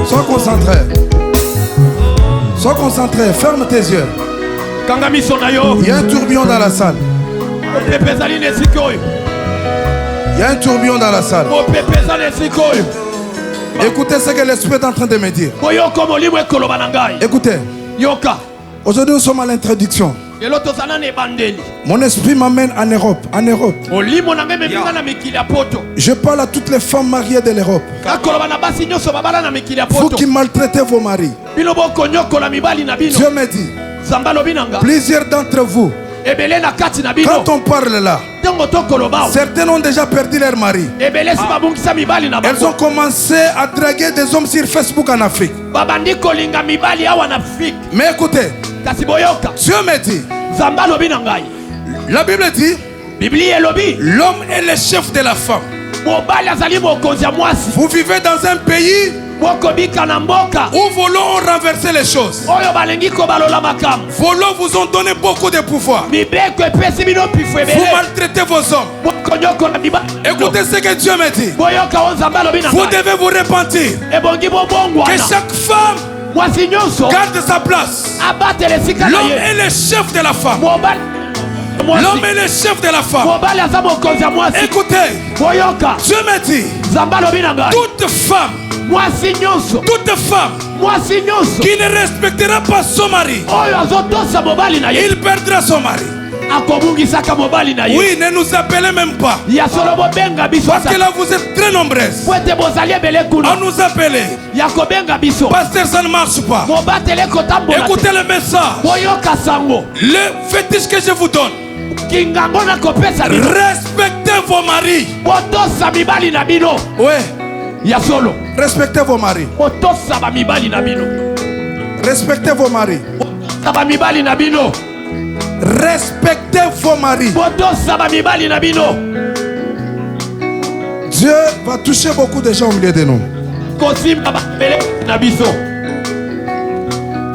Sois concentré. Sois concentré. Ferme tes yeux. Il y a un tourbillon dans la salle. Il y a un tourbillon dans la salle. Écoutez ce que l'Esprit est en train de me dire. Écoutez. Aujourd'hui, nous sommes à l'introduction. Mon esprit m'amène en Europe. En Europe. Je parle à toutes les femmes mariées de l'Europe. Vous qui maltraitez vos maris. Dieu me dit, plusieurs d'entre vous, Quand on parle là, certains ont déjà perdu leur mari. Elles ont commencé à draguer des hommes sur Facebook en Afrique. Mais écoutez, Dieu me dit, la Bible dit, l'homme est le chef de la femme. Vous vivez dans un pays où volons ont renversé les choses. Volons vous ont donné beaucoup de pouvoir. Vous maltraitez vos hommes. Écoutez ce que Dieu me dit. Vous devez vous repentir. Que chaque femme garde sa place. L'homme est le chef de la femme. L'homme est le chef de la femme. Écoutez, Dieu me dit, toute femme qui ne respectera pas son mari, il perdra son mari. Oui, ne nous appelez même pas. Parce que là vous êtes très nombreuses. On nous appelle. Pasteur, ça ne marche pas. Écoutez le message. Le fétiche que je vous donne. Respectez vos maris. Oui. Respectez vos maris. Respectez vos maris. Respectez vos maris. Dieu va toucher beaucoup de gens au milieu de nous.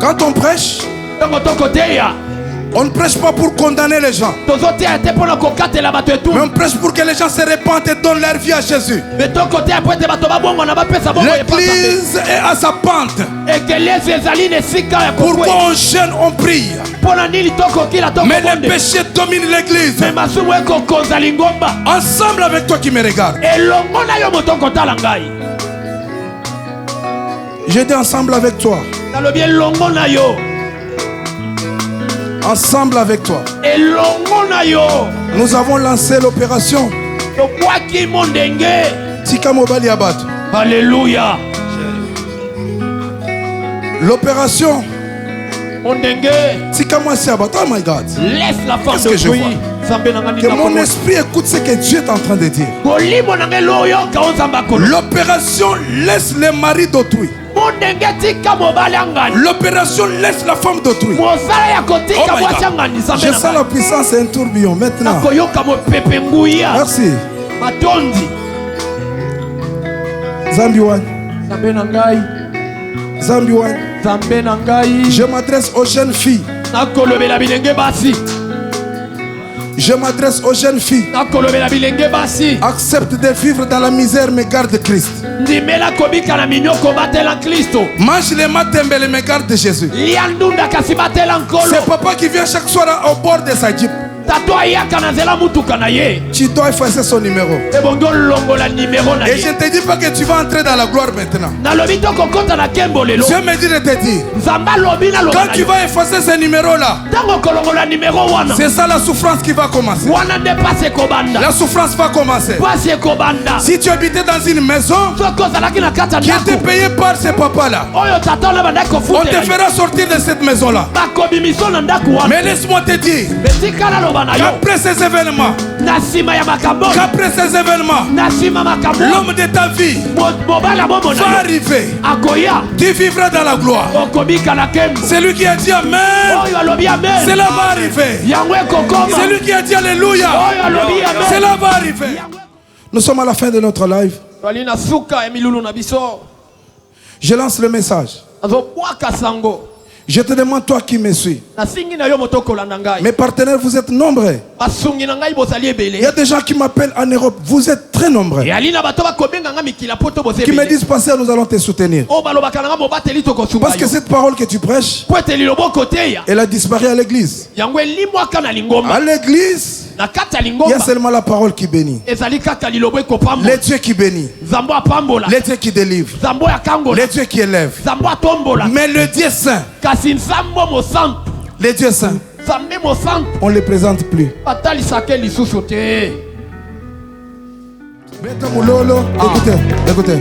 Quand on prêche, on ne prêche pas pour condamner les gens, mais on prêche pour que les gens se répandent et donnent leur vie à Jésus. L'église est à sa pente. Pourquoi on jeûne, on prie, mais le péché domine l'église. Ensemble avec toi qui me regarde, j'ai dit ensemble avec toi. Ensemble avec toi. Nous avons lancé l'opération Tika Mobali Abad. Alléluia. L'opération Tika Mwasi Abad. Oh my God. Laisse la femme de je vois? Que mon esprit écoute ce que Dieu est en train de dire. L'opération laisse le mari d'autrui. L'opération laisse la femme d'autrui. Oh je sens la puissance et un tourbillon maintenant. Merci. Zambiwan. Zambiwan. Je m'adresse aux jeunes filles. Je m'adresse aux jeunes filles. Accepte de vivre dans la misère mais garde Christ. Mange les matembele mais garde Jésus. C'est papa qui vient chaque soir au bord de sa jeep. Tu dois effacer son numéro. Et je ne te dis pas que tu vas entrer dans la gloire maintenant. Dieu me dit de te dire, quand tu vas effacer ce numéro là, c'est ça la souffrance qui va commencer. La souffrance va commencer. Si tu habitais dans une maison qui était payée par ce papa là, on te fera sortir de cette maison là. Mais laisse-moi te dire, qu'après ces événements, l'homme de ta vie va arriver. Tu vivras dans la gloire. C'est lui qui a dit Amen. Cela va arriver. C'est lui qui a dit Alléluia. Cela va arriver. Nous sommes à la fin de notre live. Je lance le message. Je te demande, toi qui me suis, mes partenaires, vous êtes nombreux. Il y a des gens qui m'appellent en Europe, vous êtes très nombreux, qui me disent, pasteur, nous allons te soutenir. Parce que cette parole que tu prêches, elle a disparu à l'église. À l'église, il y a seulement la parole qui bénit, les dieux qui bénit, les dieux qui délivre, les dieux qui élève. Mais le Dieu saint, les dieux saints, on ne les présente plus. Écoutez.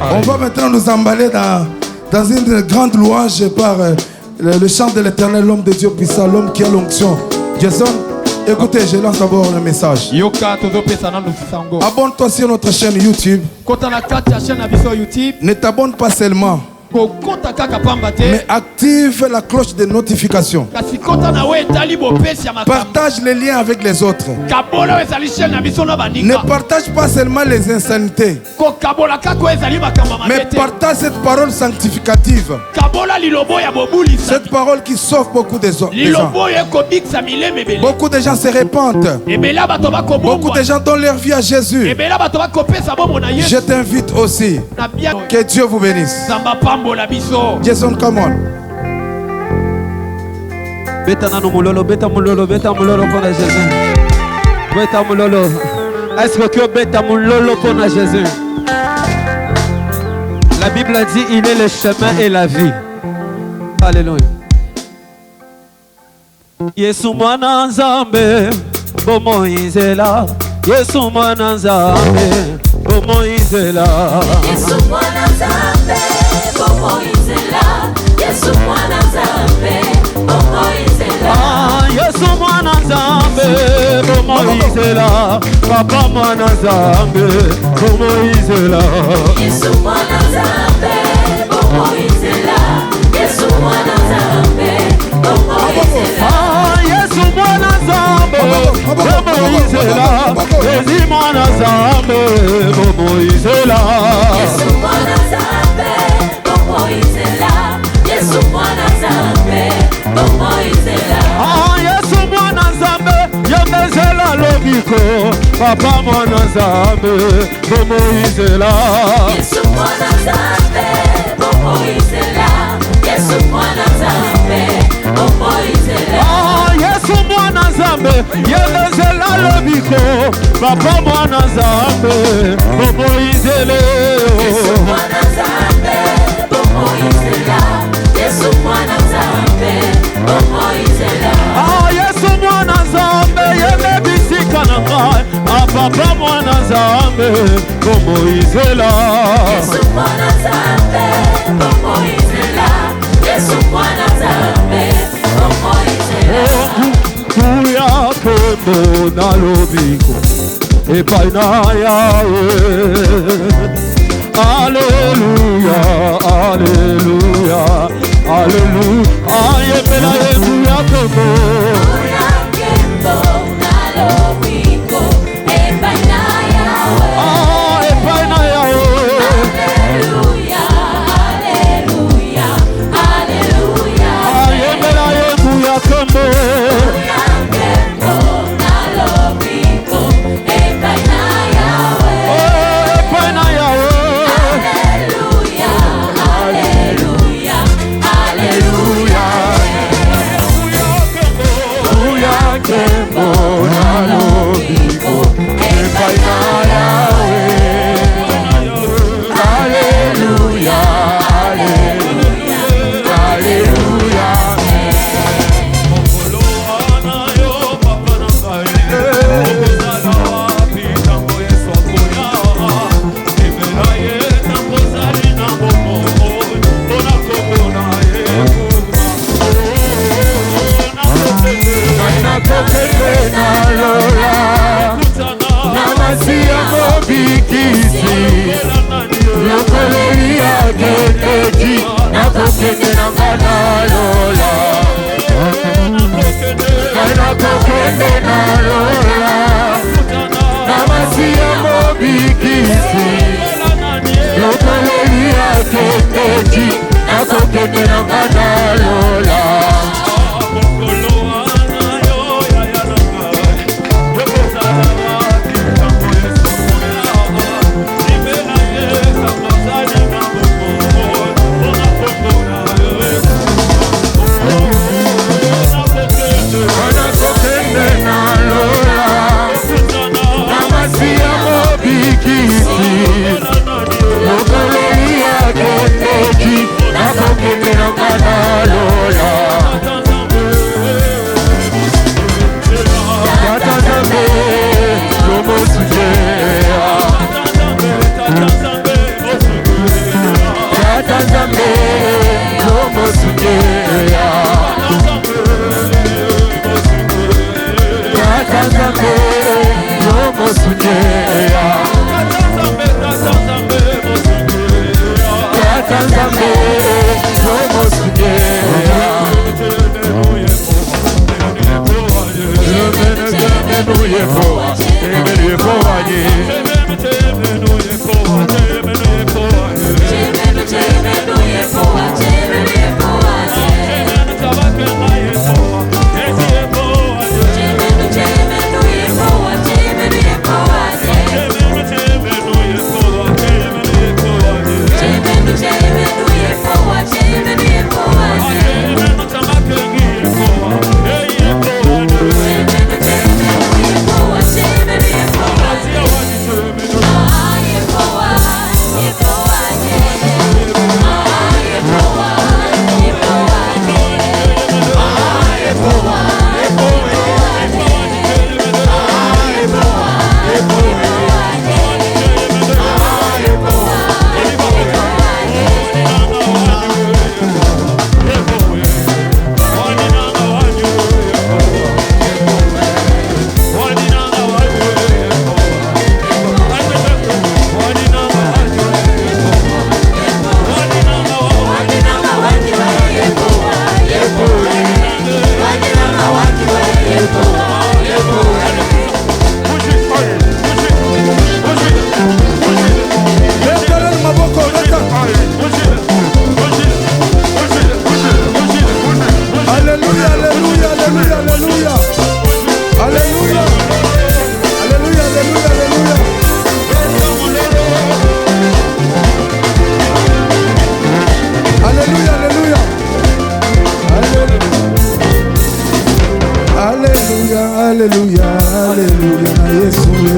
On va maintenant nous emballer dans une grande louange par Le chant de l'éternel, l'homme de Dieu puissant, l'homme qui a l'onction. Jason, écoutez, je lance d'abord le message. Abonne-toi sur notre chaîne YouTube. Ne t'abonne pas seulement, mais active la cloche de notification. Partage les liens avec les autres. Ne partage pas seulement les insanités, mais partage cette parole sanctificative. Cette parole qui sauve beaucoup de gens. Beaucoup de gens se répandent. Beaucoup de gens donnent leur vie à Jésus. Je t'invite aussi. Que Dieu vous bénisse. Jason, come on. Beta mulolo pour Jésus. Beta mulolo. Est-ce que beta mulolo pour Jésus? La Bible dit il est le chemin et la vie. Alléluia. Yesu mwana nzambe bomo izela. Yesu mwana nzambe bomo izela. Yesu mwana nzambe bomo izela. Yesu mwana nzambe bomo izela. Yesu mwana nzambe bomo izela. Papa mwana nzambe bomo izela. Yesu mwana nzambe bomo izela. Yesu mwana nzambe bomo izela. Yesu mwana nzambe bomo izela. Yesu mwana nzambe bomo izela. Yesu mwana nzambe bomo izela. Yesu mwana nzambe bomo izela. Yesu mwana nzambe yamezela lobiko. Papa mwana nzambe bomo izela. Yesu mwana nzambe bomo izela. Yesu mwana nzambe bomo izela. Yesu mwana nzambe yamezela lobiko. Papa mwana nzambe bomo izela. Yesu mwana nzambe bomo izela. Yesu mwana nzambe bomo izela. Yesu mwana nzambe yemebisika na ngai. Papa mwana nzambe bomo izela. Yesu mwana nzambe bomo izela. Yesu mwana nzambe bomo izela. Kuya kembo na lobiko epai na Yahweh. Alléluia, alléluia, alléluia. Yembela yemuya kembo. Kuya kembo na lobiko epai na Yahweh. Epai na Yahweh. Alléluia, alléluia, alléluia. Yembela yemuya kembo. Kuya kembo na lobiko epai na Yahweh. Epai na Yahweh. Alléluia, alléluia, alléluia. Kuya kembo na lobiko epai na Yahweh. Alléluia, alléluia, alléluia. Look at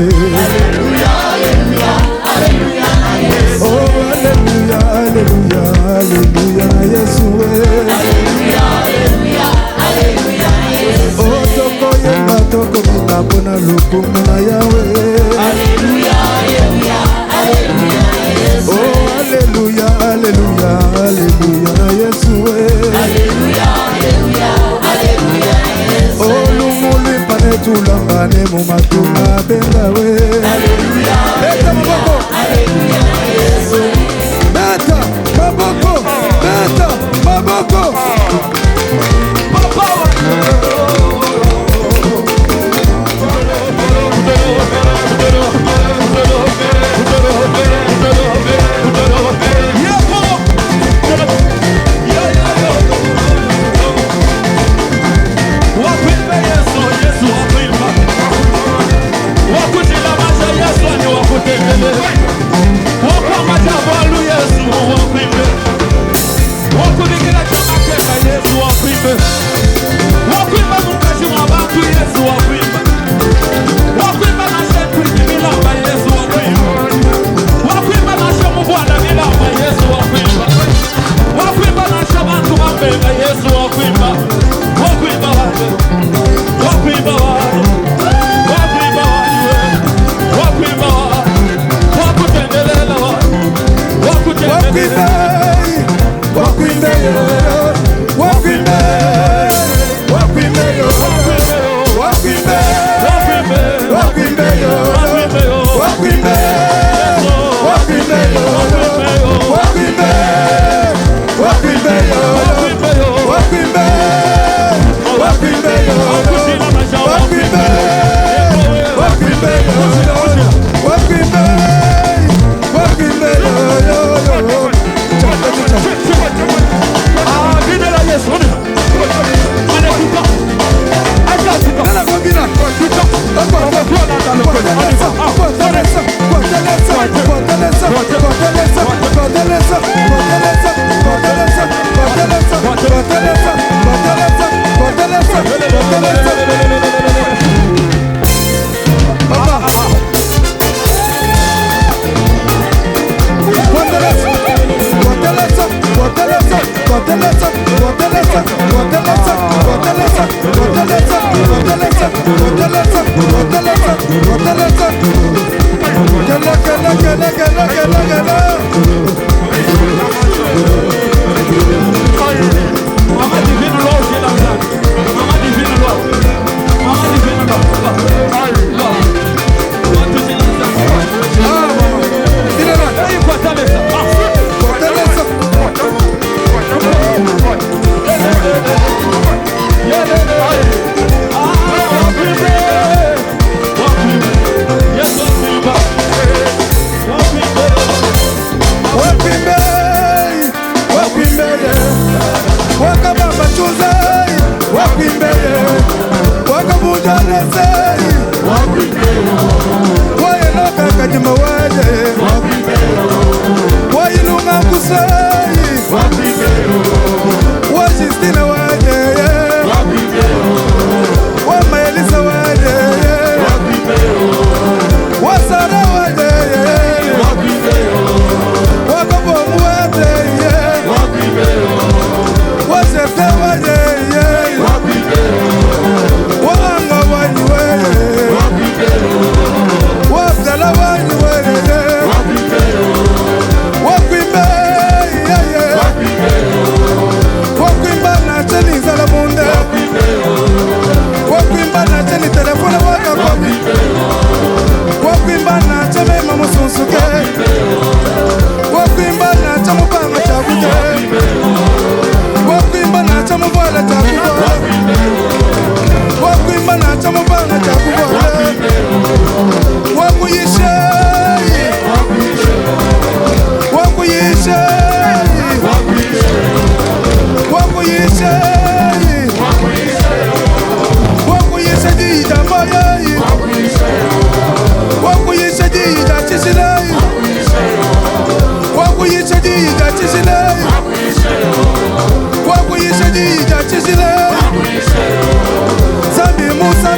Alléluia, Alléluia, Alléluia, Yesu. Oh, Alléluia, Alléluia, Alléluia, Yesu. Alléluia, Alléluia, Alléluia, Yesu. Oh, toko yemba, toko mutapona lukumu na Yahweh. Alléluia, Alléluia, Alléluia, Yesu. Oh, Alléluia, Alléluia, Alléluia, Yesu. Alléluia, Alléluia, Alléluia, Yesu. Oh, lumuli pane tulambane mu matuma bengawe. Alléluia, Alléluia, Alléluia, Yesu. Beta, maboko, beta, maboko. Papa. Zambi Musa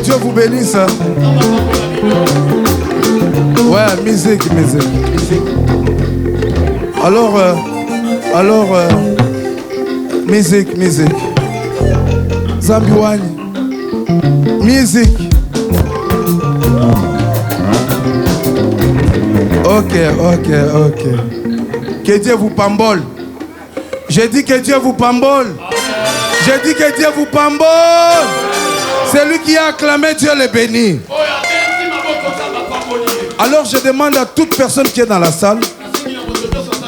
Dieu vous bénisse. Ouais, musique. Alors, musique. Zambiwani. Musique. Ok. Que Dieu vous pambole. J'ai dit que Dieu vous pambole. C'est lui qui a acclamé, Dieu le bénit. Alors je demande à toute personne qui est dans la salle.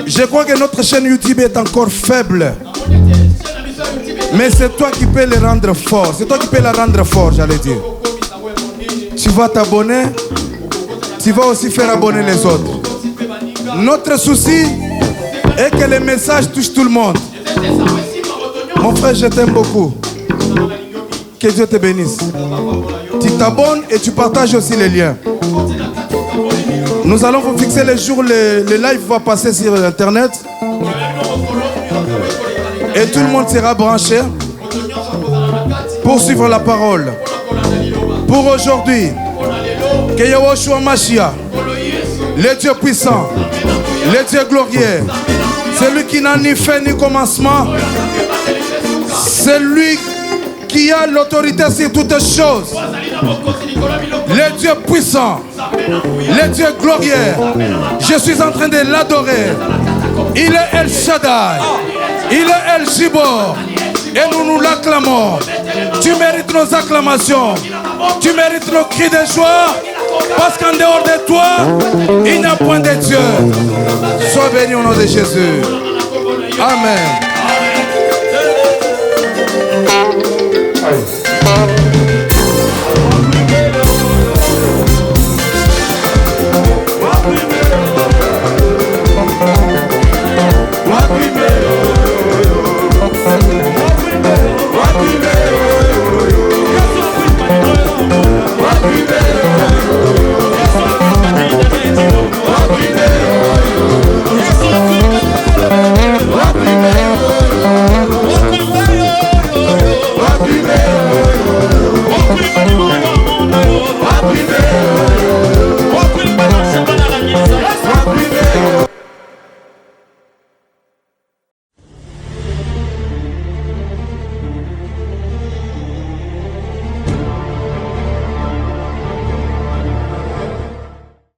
Je crois que notre chaîne YouTube est encore faible. Mais c'est toi qui peux le rendre fort. C'est toi qui peux la rendre fort, j'allais dire. Tu vas t'abonner. Tu vas aussi faire abonner les autres. Notre souci est que les messages touchent tout le monde. Mon frère, je t'aime beaucoup. Que Dieu te bénisse. Tu t'abonnes et tu partages aussi les liens. Nous allons vous fixer les jours, le live va passer sur Internet. Et tout le monde sera branché pour suivre la parole. Pour aujourd'hui, que Yahushua Mashiach, le Dieu puissant, le Dieu glorieux, celui qui n'a ni fin ni commencement, celui qui a l'autorité sur toutes choses, le Dieu puissant, le Dieu glorieux, je suis en train de l'adorer. Il est El Shaddai, il est El Jibor, et nous l'acclamons. Tu mérites nos acclamations, tu mérites nos cris de joie, parce qu'en dehors de toi, il n'y a point de Dieu. Sois béni au nom de Jésus. Amen.